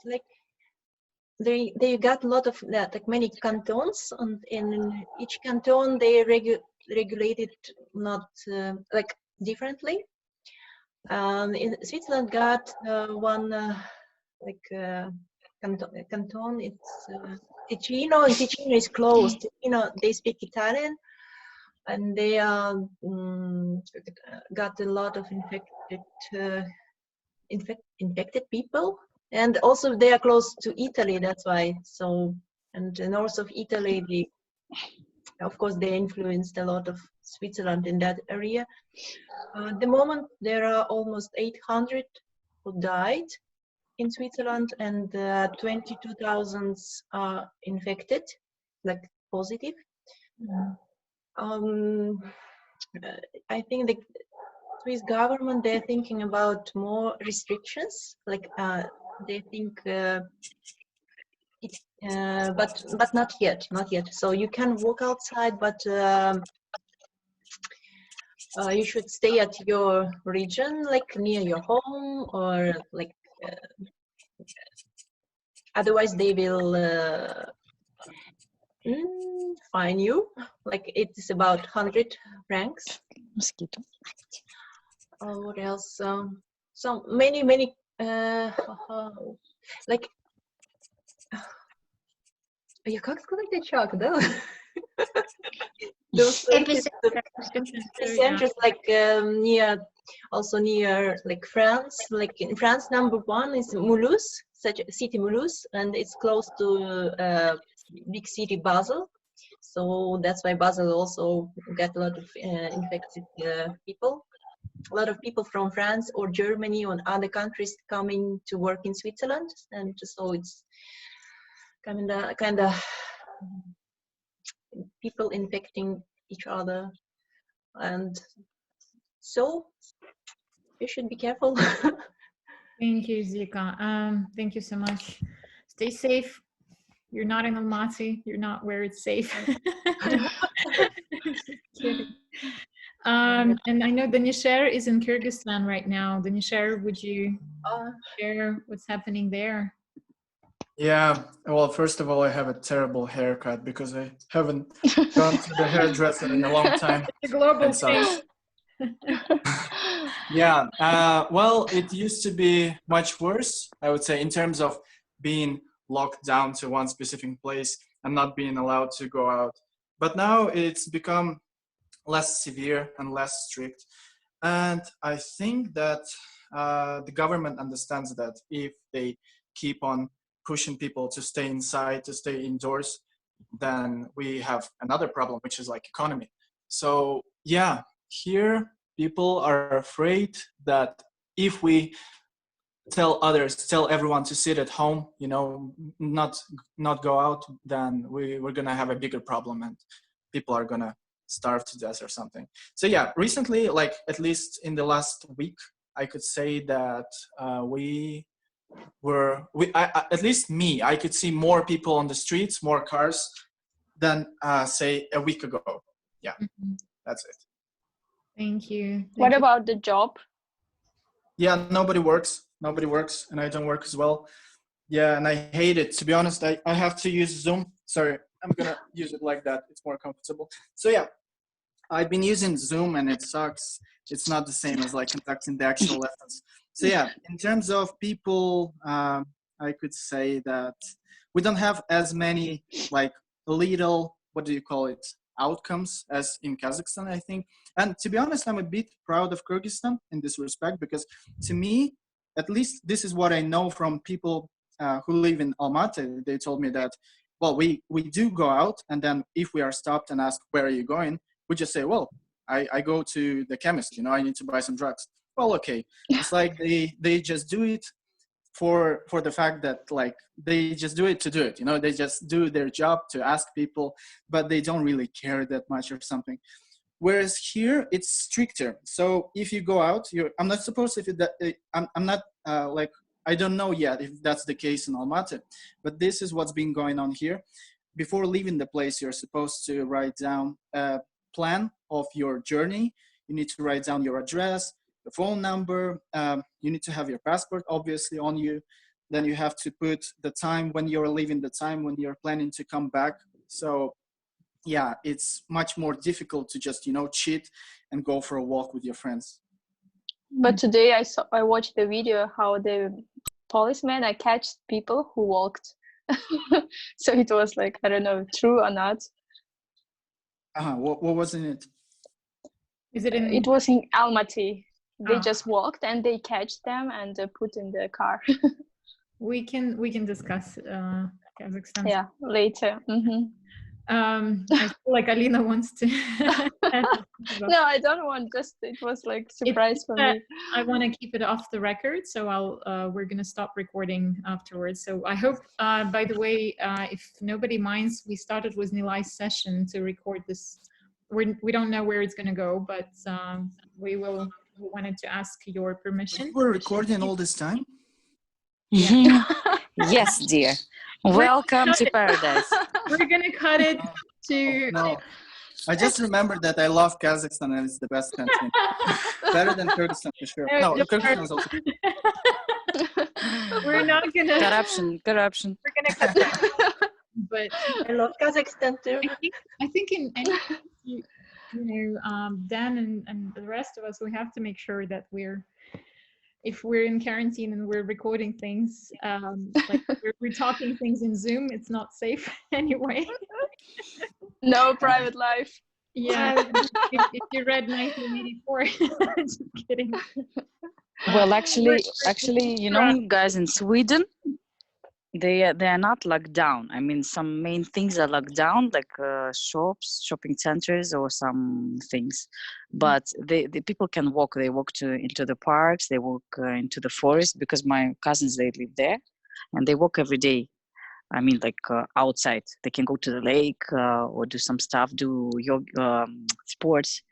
like they got a lot of like many cantons, and in each canton they regulate it not like differently. In Switzerland got one canton. It's Ticino, and Ticino is closed. Ticino, they speak Italian, and they got a lot of infected people, and also they are close to Italy. That's why. So, and the north of Italy, of course, they influenced a lot of Switzerland in that area. At the moment, there are almost 800 who died in Switzerland, and 22,000 are infected, like positive. I think the Swiss government, they're thinking about more restrictions, like they think but not yet. So you can walk outside, but you should stay at your region, like near your home, or like otherwise they will fine you. Like it's about 100 francs. Mosquito. What else? So many like я как сказать очаг, да? Those centers like near like France. Like in France, number one is Mulhouse, such a city Mulhouse, and it's close to big city Basel. So that's why Basel also got a lot of infected people. A lot of people from France or Germany or other countries coming to work in Switzerland, and so it's kind of people infecting each other, and so you should be careful. Thank you, Zika. Thank you so much. Stay safe. You're not in Almaty. You're not where it's safe. And I know Danisher is in Kyrgyzstan right now. Danisher, would you share what's happening there? Yeah, well, first of all, I have a terrible haircut because I haven't gone to the hairdresser in a long time. It's a global thing. Yeah, well, it used to be much worse, I would say, in terms of being locked down to one specific place and not being allowed to go out. But now it's become less severe and less strict. And I think that the government understands that if they keep on pushing people to stay inside, to stay indoors, then we have another problem, which is like economy. So yeah, here people are afraid that if we tell everyone to sit at home, you know, not go out, then we're gonna have a bigger problem and people are gonna starve to death or something. So yeah, recently, like at least in the last week, I could say that at least me, I could see more people on the streets, more cars than say a week ago. Yeah, that's it. Thank you. What about the job? Yeah, nobody works, and I don't work as well. Yeah, and I hate it. To be honest, I have to use Zoom. Sorry, I'm gonna use it like that. It's more comfortable. So yeah, I've been using Zoom and it sucks. It's not the same as like conducting the actual lessons. So yeah, in terms of people, I could say that we don't have as many like little, what do you call it, outcomes as in Kazakhstan, I think. And to be honest, I'm a bit proud of Kyrgyzstan in this respect, because to me, at least this is what I know from people who live in Almaty. They told me that well, we do go out, and then if we are stopped and asked, where are you going? We just say, well, I go to the chemist, I need to buy some drugs. Well, okay. It's like they just do it for the fact that like they just do it to do it, they just do their job to ask people, but they don't really care that much or something. Whereas here it's stricter. So if you go out, I'm not supposed I'm not like, I don't know yet if that's the case in Almaty, but this is what's been going on here. Before leaving the place, you're supposed to write down a plan of your journey. You need to write down your address, the phone number. You need to have your passport, obviously, on you. Then you have to put the time when you're leaving, the time when you're planning to come back. So yeah, it's much more difficult to just, cheat and go for a walk with your friends. But today I watched the video how the policemen catch people who walked. So it was like, I don't know, true or not. What was in it? Is it in? It was in Almaty. They Ah. just walked and they catch them and put in the car. We can discuss Kazakhstan. Yeah, later. I feel like Alina wants to. No, I don't want. Just it was like surprise for me. I want to keep it off the record, so we're gonna stop recording afterwards. So I hope, by the way, if nobody minds, we started with Nilay's session to record this. We don't know where it's gonna go, but we wanted to ask your permission. We're recording all this time? Yeah. Yes, dear. Welcome to paradise. We're gonna cut it to. No, I just remembered that I love Kazakhstan and it's the best country. Better than Kyrgyzstan for sure. No, Kyrgyzstan is also. We're not gonna. Corruption. We're gonna cut that. But I love Kazakhstan too. I think in any, Dan and the rest of us, we have to make sure that if we're in quarantine and we're recording things, like we're talking things in Zoom, it's not safe anyway. No private life. Yeah, if you read 1984, just kidding. Well, actually, guys, in Sweden, they are not locked down. I mean, some main things are locked down, like shops, shopping centers, or some things. But the people can walk. They walk into the parks. They walk into the forest, because my cousins, they live there, and they walk every day. I mean, like outside. They can go to the lake or do some stuff, do yoga, sports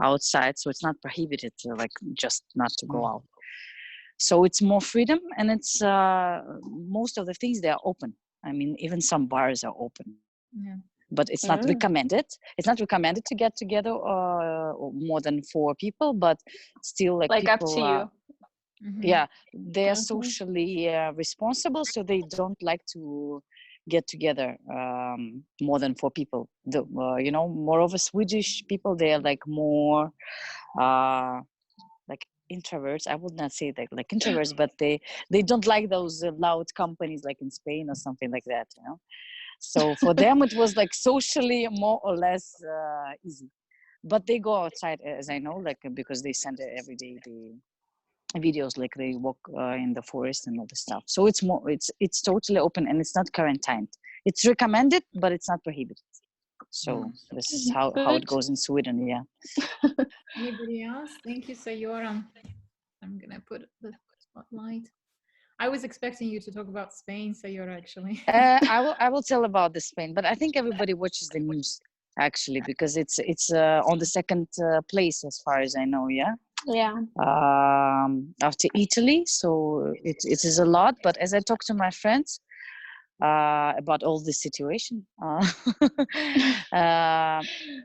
outside. So it's not prohibited, like just not to go out. So it's more freedom, and it's most of the things, they are open. I mean, even some bars are open. Yeah. But it's not recommended. It's not recommended to get together or more than 4 people, but still, like people, up to you. Yeah, they are socially responsible, so they don't like to get together more than 4 people. Moreover, Swedish people, they are like more like introverts. I would not say that like introverts, but they don't like those loud companies like in Spain or something like that. So for them, it was like socially more or less easy. But they go outside, as I know, like because they send every day the videos, like they walk in the forest and all the stuff. So it's totally open, and it's not quarantined. It's recommended, but it's not prohibited. So this is how it goes in Sweden. Yeah. Anybody else? Thank you, Sayora. I'm gonna put the spotlight. I was expecting you to talk about Spain, Sayora, actually. I will tell about the Spain, but I think everybody watches the news actually, because it's on the second place as far as I know. Yeah. Yeah. After Italy, so it is a lot. But as I talk to my friends about all this situation,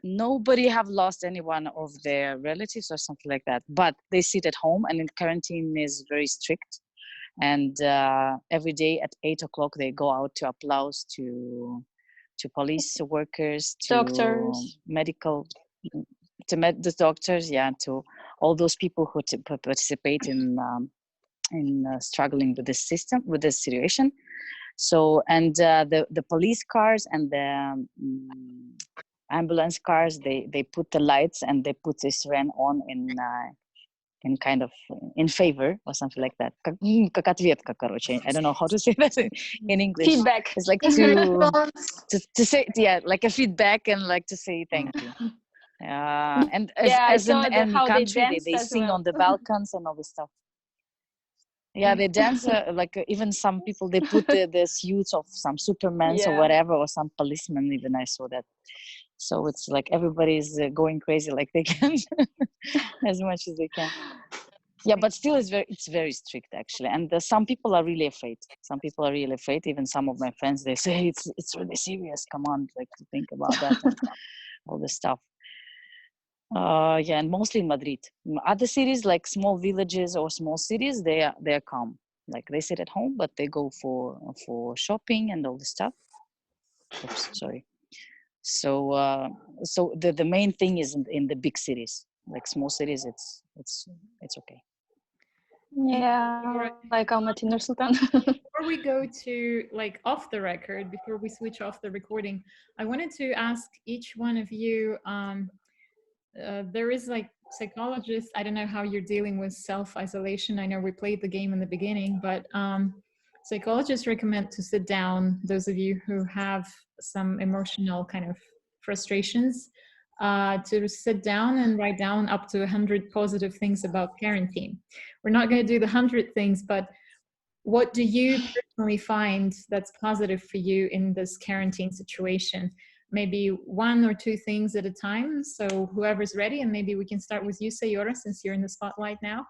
nobody have lost anyone of their relatives or something like that. But they sit at home, and in quarantine is very strict. And every day at 8 o'clock they go out to applause to police workers, to doctors, the doctors, to all those people who participate in struggling with this system, with this situation. So, and the police cars and the ambulance cars, they put the lights and they put the siren on in kind of in favor or something like that. Как ответка, короче. I don't know how to say that in English. Feedback. It's like to say, yeah, like a feedback and like to say thank you. And as in any country, they sing on the Balkans and all this stuff. Yeah, they dance like even some people, they put the suits of some Supermans or whatever, or some policemen. Even I saw that. So it's like everybody's going crazy like they can, as much as they can. Yeah, but still it's very strict actually. And some people are really afraid. Some people are really afraid. Even some of my friends, they say it's really serious. Come on, like to think about that and all this stuff. Yeah, and mostly in Madrid. Other cities like small villages or small cities, they're calm. Like they sit at home, but they go for shopping and all this stuff. Oops, sorry. So so the main thing is in the big cities. Like small cities, it's okay. Yeah, like Almaty, Nur-Sultan. Before we go to like off the record, before we switch off the recording, I wanted to ask each one of you. There is like psychologists. I don't know how you're dealing with self-isolation. I know we played the game in the beginning, but psychologists recommend to sit down. Those of you who have some emotional kind of frustrations, to sit down and write down up to 100 positive things about quarantine. We're not going to do the 100 things, but what do you personally find that's positive for you in this quarantine situation? Maybe one or two things at a time. So whoever's ready, and maybe we can start with you, Sayora, since you're in the spotlight now.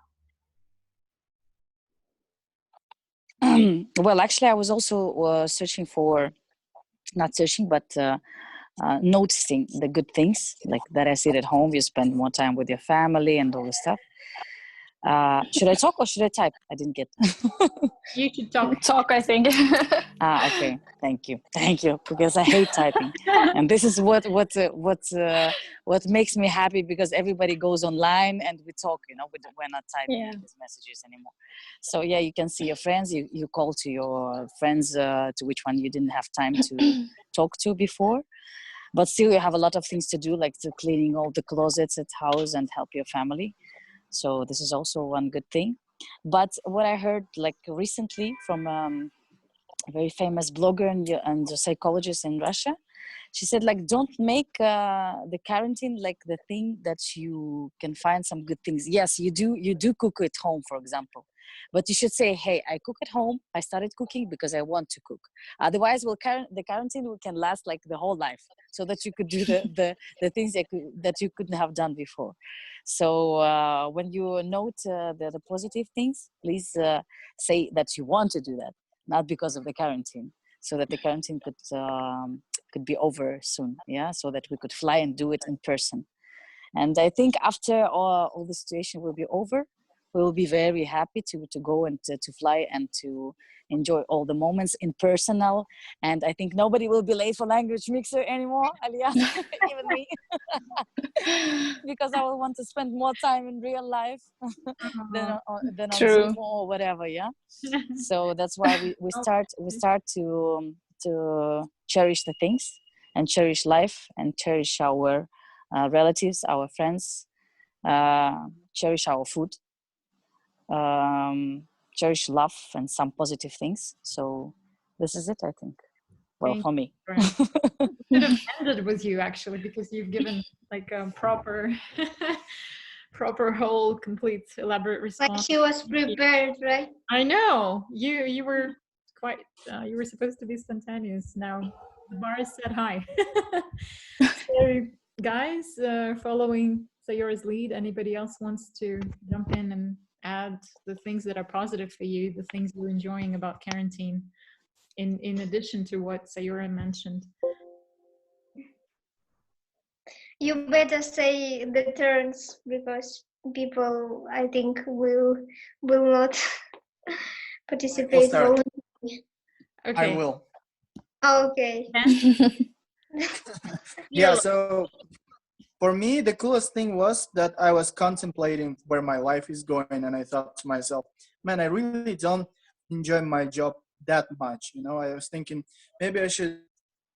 Well, actually, I was also searching for, not searching, but noticing the good things, like that I sit at home, you spend more time with your family and all this stuff. Should I talk or should I type? I didn't get. You should talk. Talk, I think. Okay. Thank you, because I hate typing, and this is what makes me happy, because everybody goes online and we talk. You know, we're not typing these messages anymore. So yeah, you can see your friends. You call to your friends, to which one you didn't have time to talk to before, but still you have a lot of things to do, like to cleaning all the closets at house and help your family. So this is also one good thing. But what I heard like recently from a very famous blogger and a psychologist in Russia, she said, like, don't make the quarantine like the thing that you can find some good things. Yes, you do cook at home, for example. But you should say, hey, I cook at home. I started cooking because I want to cook. Otherwise, the quarantine can last like the whole life, so that you could do the things that you couldn't have done before. So when you note the positive things, please say that you want to do that, not because of the quarantine, so that the quarantine could be over soon. Yeah, so that we could fly and do it in person. And I think after all the situation will be over, we will be very happy to go and to fly and to enjoy all the moments in person now. And I think nobody will be late for language mixer anymore, Aliana, even me, because I will want to spend more time in real life than on Zoom or whatever. Yeah. So that's why we start to cherish the things and cherish life and cherish our relatives, our friends, cherish our food. Cherish love and some positive things. So this is it, I think. Well, for me. Should have ended with you actually, because you've given like a proper whole, complete, elaborate response. Like she was prepared, right? I know. You were quite. You were supposed to be spontaneous. Now the bar is set high. So, guys, following Sayora's lead, anybody else wants to jump in and add the things that are positive for you, the things you're enjoying about quarantine, in addition to what Sayora mentioned? You better say the terms, because people, I think, will not participate. Okay. Okay. I will. Okay. Yeah, so for me, the coolest thing was that I was contemplating where my life is going, and I thought to myself, man, I really don't enjoy my job that much. You know, I was thinking maybe I should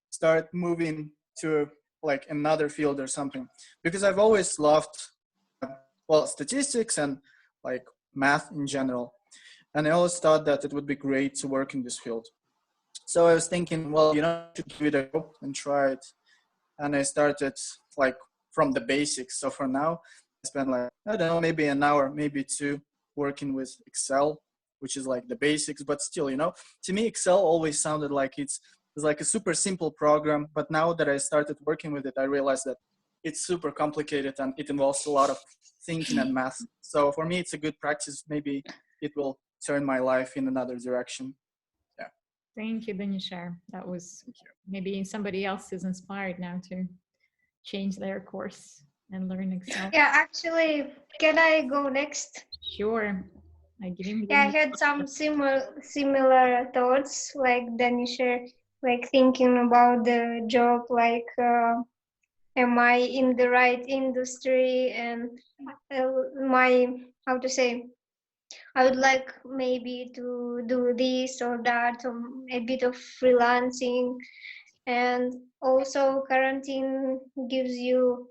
start moving to like another field or something, because I've always loved, well, statistics and like math in general. And I always thought that it would be great to work in this field. So I was thinking, well, you know, I should give it a go and try it. And I started like from the basics. So for now, I spend like, I don't know, maybe an hour, maybe two working with Excel, which is like the basics, but still, you know, to me, Excel always sounded like it's like a super simple program. But now that I started working with it, I realized that it's super complicated and it involves a lot of thinking and math. So for me, it's a good practice. Maybe it will turn my life in another direction. Yeah. Thank you, Danishar. That was maybe somebody else is inspired now to change their course and learn Excel. Yeah, actually, can I go next? Sure. I had some similar thoughts like Danishar, like thinking about the job, like am I in the right industry, and how to say, I would like maybe to do this or that, or a bit of freelancing. And also quarantine gives you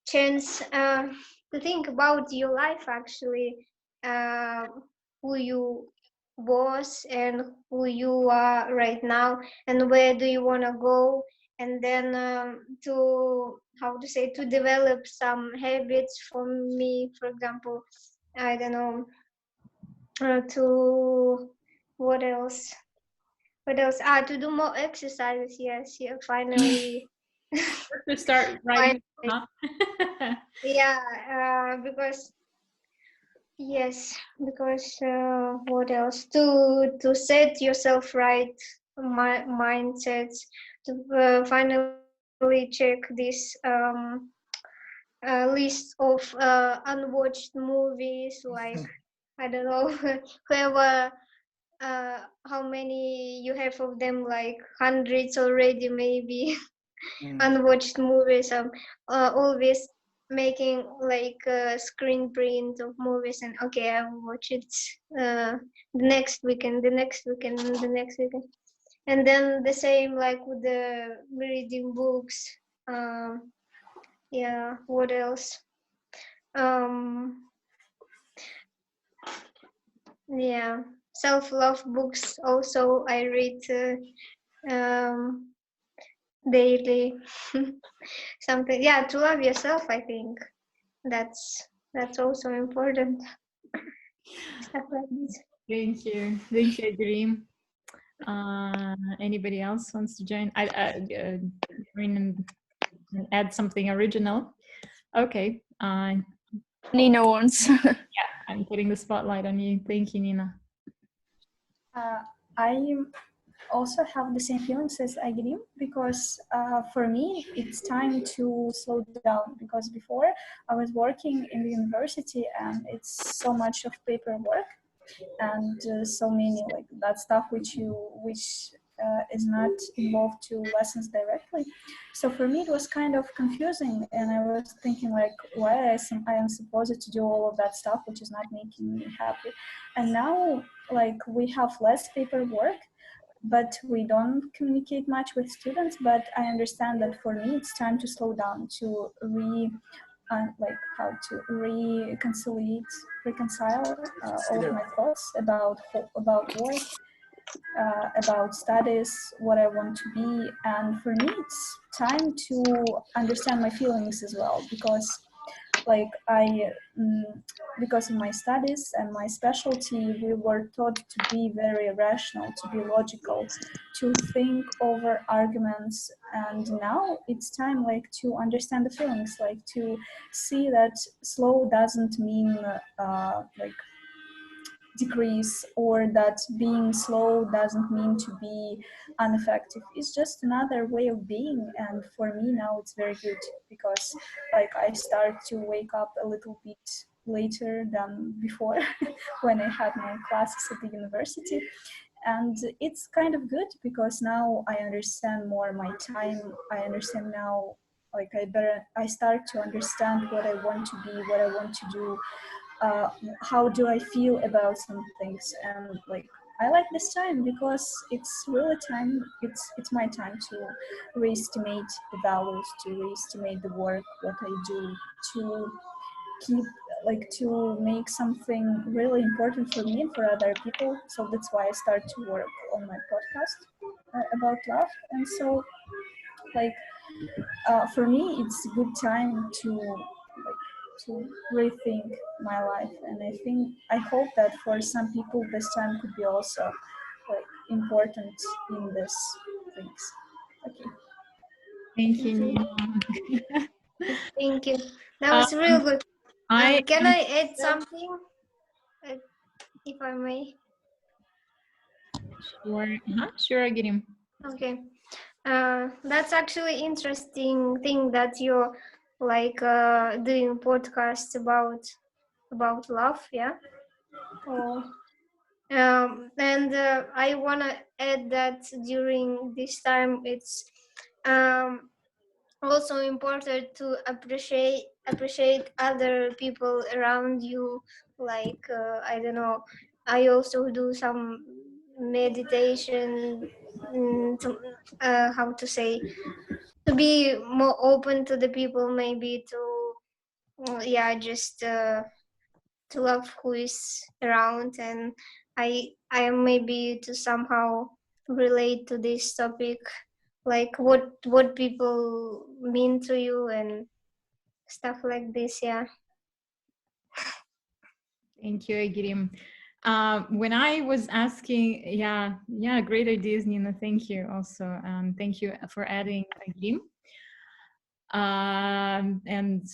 chance to think about your life, actually, who you was and who you are right now, and where do you want to go, and then to develop some habits. For me, for example, I don't know, to what else to do more exercises. Yes, yeah, finally. To start right. Huh? Yeah, because what else, to set yourself right mindsets, to finally check this list of unwatched movies, like I don't know, whoever how many you have of them, like hundreds already maybe. Unwatched movies. Always making like a screen print of movies, and okay, I will watch it the next weekend, and then the same like with the reading books. Yeah, what else? Yeah, self-love books also I read daily. Something, yeah, to love yourself. I think that's also important. Stuff like this. Thank you, Dream. Anybody else wants to join? Join and add something original. Okay. Nina wants. Yeah, I'm putting the spotlight on you. Thank you, Nina. I also have the same feelings as Agrim, because for me it's time to slow down, because before I was working in the university and it's so much of paperwork and so many like that stuff which is not involved to lessons directly. So for me it was kind of confusing, and I was thinking like why I am supposed to do all of that stuff which is not making me happy. And now like we have less paperwork, but we don't communicate much with students. But I understand that for me it's time to slow down, to reconcile all of my thoughts about work, about studies, what I want to be. And for me it's time to understand my feelings as well, because like because of my studies and my specialty, we were taught to be very rational, to be logical, to think over arguments. And now it's time like to understand the feelings, like to see that slow doesn't mean like decrease, or that being slow doesn't mean to be ineffective. It's just another way of being. And for me now it's very good, because like I start to wake up a little bit later than before when I had my classes at the university. And it's kind of good, because now I understand more my time. I understand now, like I start to understand what I want to be, what I want to do, how do I feel about some things. And like I like this time, because it's really time, it's my time to reestimate the values, to reestimate the work, what I do, to keep like to make something really important for me and for other people. So that's why I start to work on my podcast about love. And so, like, for me, it's a good time to rethink my life. And I hope that for some people, this time could be also like important in this things. Okay. Thank you, Thank you. Nina. Thank you. That was real good. Can I add something, if I may? Sure, I get him. Okay. That's actually interesting thing that you're like doing podcast about love, yeah. Oh. And I wanna add that during this time, it's also important to appreciate other people around you. Like I don't know, I also do some meditation, how to say, to be more open to the people, maybe to just to love who is around. And I am maybe to somehow relate to this topic, like what people mean to you and stuff like this. Yeah. Thank you, Igrim. When I was asking, great ideas, Nina. Thank you also. Thank you for adding Igrim. And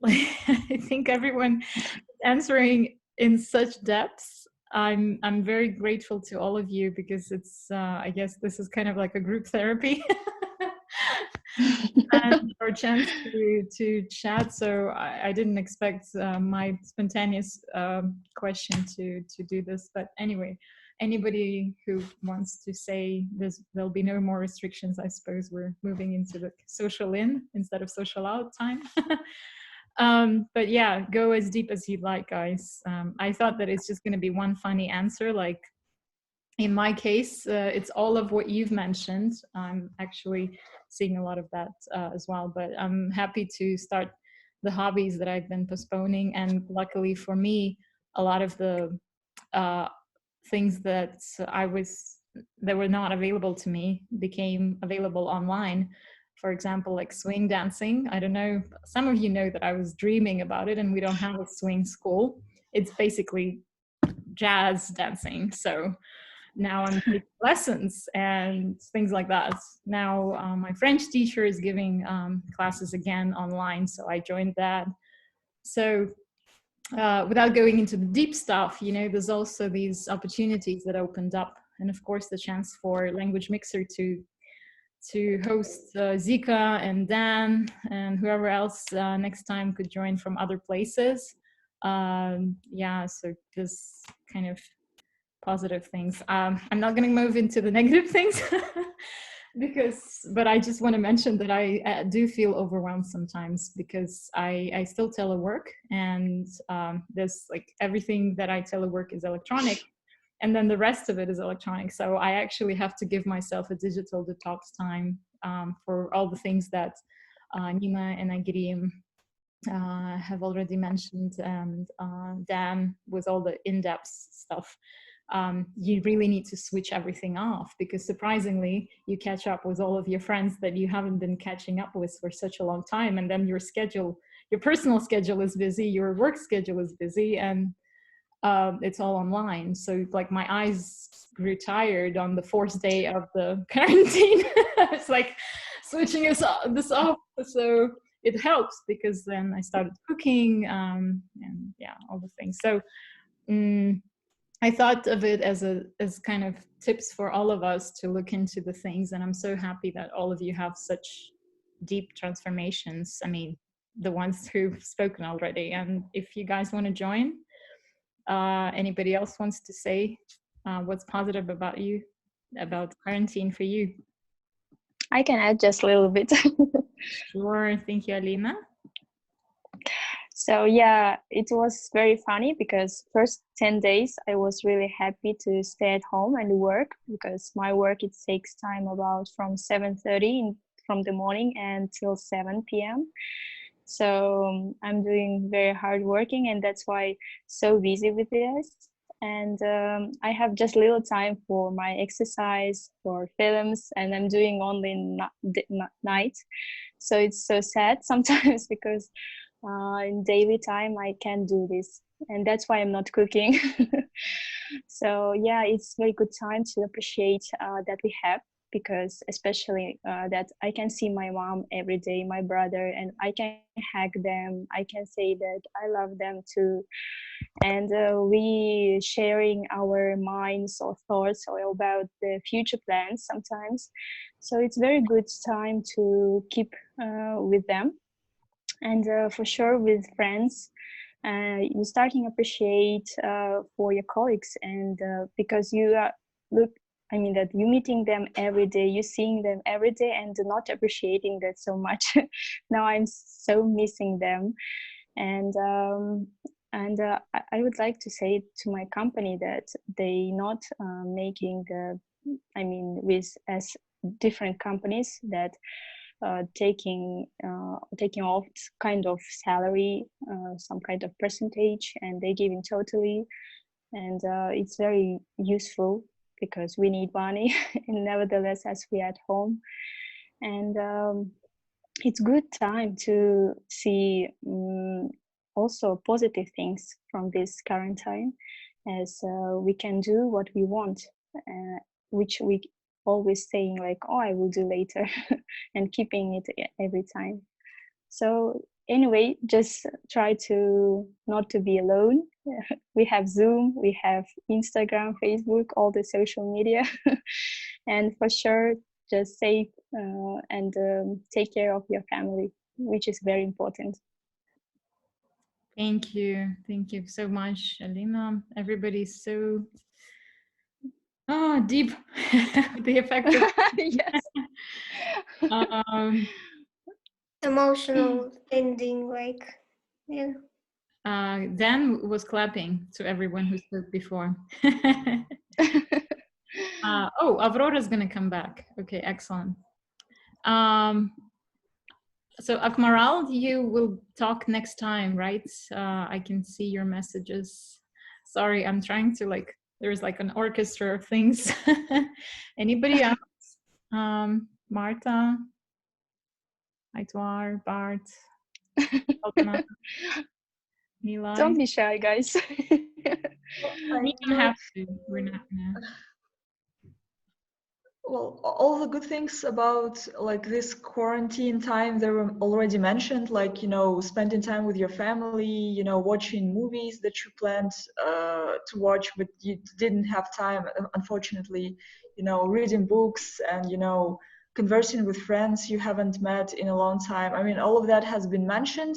I think everyone is answering in such depth. I'm very grateful to all of you, because it's I guess this is kind of like a group therapy. And our chance to chat. So I didn't expect my spontaneous question to do this, but anyway, anybody who wants to say there'll be no more restrictions. I suppose we're moving into the social in instead of social out time. But yeah, go as deep as you'd like, guys. I thought that it's just going to be one funny answer, like in my case, it's all of what you've mentioned. I'm actually seeing a lot of that as well, but I'm happy to start the hobbies that I've been postponing. And luckily for me, a lot of the things that were not available to me became available online. For example, like swing dancing. I don't know, some of you know that I was dreaming about it, and we don't have a swing school. It's basically jazz dancing. So now I'm taking lessons and things like that. Now my French teacher is giving classes again online, so I joined that. So without going into the deep stuff, there's also these opportunities that opened up, and of course the chance for Language Mixer to host Zika and Dan and whoever else next time could join from other places. So this kind of positive things. I'm not going to move into the negative things but I just want to mention that I do feel overwhelmed sometimes, because I still telework, and there's like everything that I telework is electronic, and then the rest of it is electronic. So I actually have to give myself a digital detox time for all the things that Nima and Igrim have already mentioned, and Dan with all the in-depth stuff. You really need to switch everything off, because surprisingly you catch up with all of your friends that you haven't been catching up with for such a long time, and then your personal schedule is busy, your work schedule is busy, and it's all online. So like my eyes grew tired on the 4th day of the quarantine. It's like switching this off. So it helps, because then I started cooking and all the things. So I thought of it as kind of tips for all of us to look into the things, and I'm so happy that all of you have such deep transformations. I mean, the ones who've spoken already. And if you guys want to join, anybody else wants to say what's positive about quarantine for you? I can add just a little bit. Sure, thank you, Alina. So yeah, it was very funny, because first 10 days I was really happy to stay at home and work, because my work, it takes time about from 7:30 from the morning until 7 p.m. So I'm doing very hard working, and that's why so busy with this. And I have just little time for my exercise, for films, and I'm doing only night. So it's so sad sometimes because in daily time I can't do this, and that's why I'm not cooking. So yeah, it's very good time to appreciate that we have, because especially that I can see my mom every day, my brother, and I can hug them. I can say that I love them too, and we sharing our minds or thoughts or about the future plans sometimes. So it's very good time to keep with them, and for sure with friends. You starting appreciate for your colleagues, and because you look, I mean that you meeting them every day, you seeing them every day, and not appreciating that so much. Now I'm so missing them, and I would like to say to my company that they not making the, I mean, with as different companies that taking off kind of salary, some kind of percentage, and they giving totally, and it's very useful because we need money, and nevertheless, as we at home, and it's good time to see also positive things from this current time, as we can do what we want, which we always saying like, oh, I will do later, and keeping it every time. So anyway, just try to not to be alone. We have Zoom, we have Instagram, Facebook, all the social media, and for sure, just save and take care of your family, which is very important. Thank you so much, Alina. Everybody's so deep. The effect of yes. Emotional ending, like, yeah. Dan was clapping to everyone who spoke before. Oh, Aurora's gonna come back. Okay, excellent. So Akmaral, you will talk next time, right? I can see your messages. Sorry, I'm trying to like, there's like an orchestra of things. Anybody else? Marta, Aitwar, Bart, Alpana, Nilay. Don't be shy, guys. We don't have to. We're not gonna. Well, all the good things about like this quarantine time, they were already mentioned, like, you know, spending time with your family, you know, watching movies that you planned to watch, but you didn't have time, unfortunately, you know, reading books and, you know, conversing with friends you haven't met in a long time. I mean, all of that has been mentioned,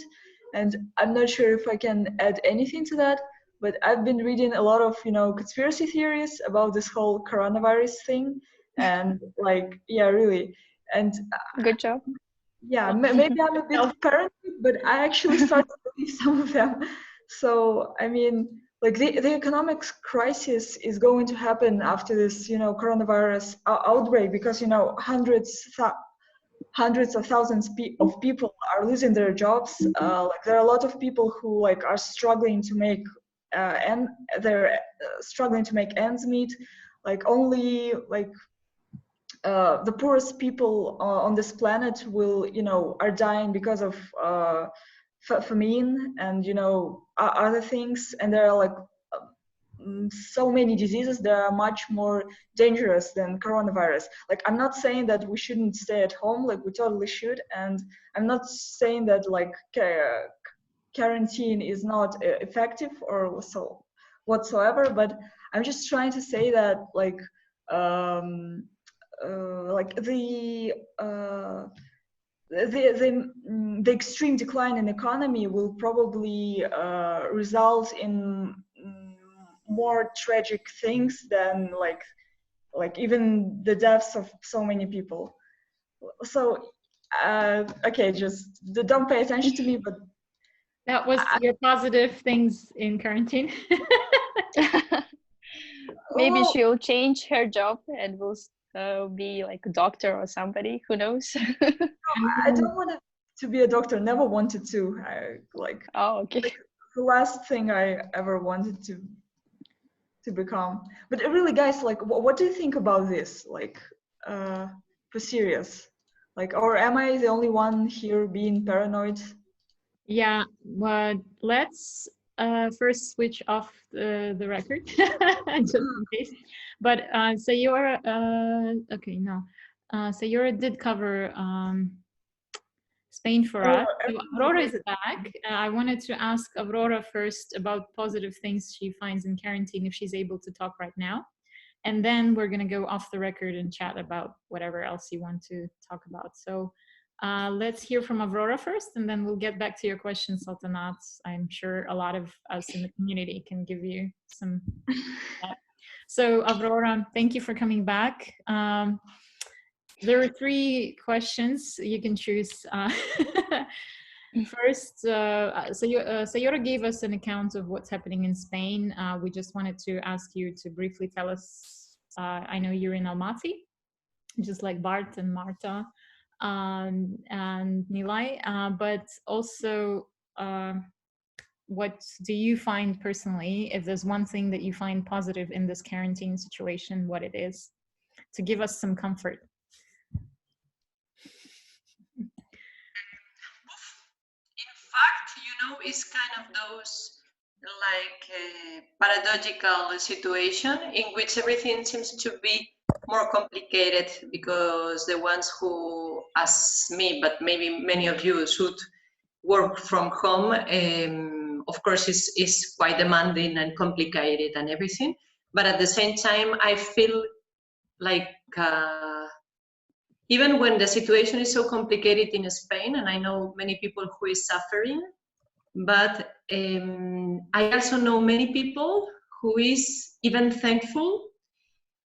and I'm not sure if I can add anything to that, but I've been reading a lot of, you know, conspiracy theories about this whole coronavirus thing. And like, yeah, really, and good job. Yeah, maybe I'm a bit paranoid, but I actually started to believe some of them. So I mean, like the economic crisis is going to happen after this, you know, coronavirus outbreak, because, you know, hundreds of thousands of people are losing their jobs. Like there are a lot of people who like are struggling to make struggling to make ends meet. Like only like the poorest people on this planet will, you know, are dying because of famine and, you know, other things. And there are like so many diseases that are much more dangerous than coronavirus. Like, I'm not saying that we shouldn't stay at home, like we totally should. And I'm not saying that like quarantine is not effective or so whatsoever, but I'm just trying to say that like the extreme decline in economy will probably result in more tragic things than like even the deaths of so many people. So okay, just don't pay attention to me, but that was your positive things in quarantine. Maybe she'll change her job and will be like a doctor or somebody, who knows. I don't want to to be a doctor. Never wanted to. Oh, okay. Like, the last thing I ever wanted to become. But really, guys, like, what do you think about this? Like, for serious, like, or am I the only one here being paranoid? Yeah, but let's first switch off the record just in case. But Sayora, okay, no, Sayora did cover Spain for us. So Aurora is back. I wanted to ask Aurora first about positive things she finds in quarantine, if she's able to talk right now. And then we're going to go off the record and chat about whatever else you want to talk about. So let's hear from Aurora first, and then we'll get back to your question, Saltanat. I'm sure a lot of us in the community can give you some. So Aurora, thank you for coming back. There are 3 questions you can choose. First, Sayora gave us an account of what's happening in Spain. We just wanted to ask you to briefly tell us, I know you're in Almaty, just like Bart and Marta and Nilay, but also what do you find personally, if there's one thing that you find positive in this quarantine situation, what it is, to give us some comfort. It's kind of those like paradoxical situation in which everything seems to be more complicated because the ones who, as me, but maybe many of you, should work from home, of course, is quite demanding and complicated and everything. But at the same time, I feel like even when the situation is so complicated in Spain, and I know many people who is suffering, but I also know many people who is even thankful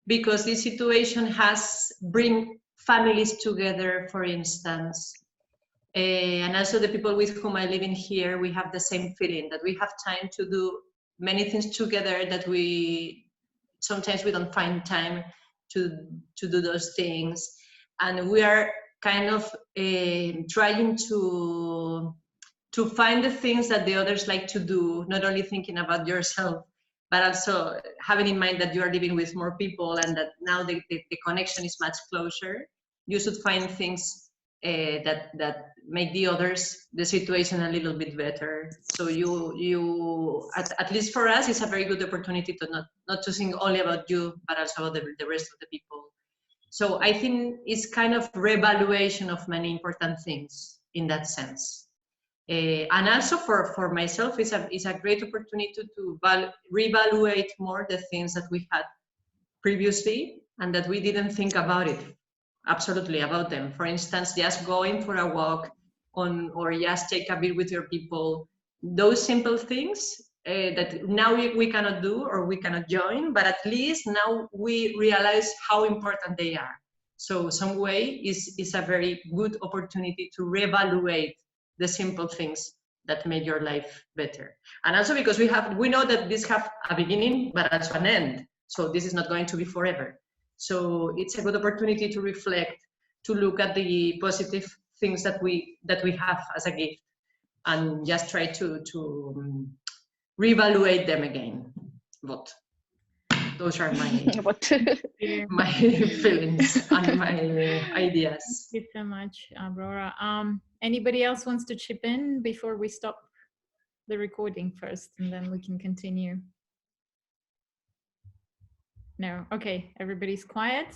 because this situation has bring families together, for instance. And also the people with whom I live in here, we have the same feeling that we have time to do many things together that sometimes we don't find time to do those things. And we are kind of trying to find the things that the others like to do, not only thinking about yourself, but also having in mind that you are living with more people and that now the connection is much closer. You should find things that make the others, the situation a little bit better. So at least for us, it's a very good opportunity to not to think only about you, but also about the rest of the people. So I think it's kind of reevaluation of many important things in that sense. And also for myself, it's a great opportunity to reevaluate more the things that we had previously and that we didn't think about it, absolutely about them. For instance, just going for a walk or just take a beer with your people, those simple things that now we cannot do or we cannot join, but at least now we realize how important they are. So some way is a very good opportunity to reevaluate the simple things that make your life better. And also because we know that this have a beginning, but also an end. So this is not going to be forever. So it's a good opportunity to reflect, to look at the positive things that we have as a gift and just try to reevaluate them again. But those are my feelings and my ideas. Thank you so much, Aurora. Anybody else wants to chip in before we stop the recording first, and then we can continue? No, okay, everybody's quiet.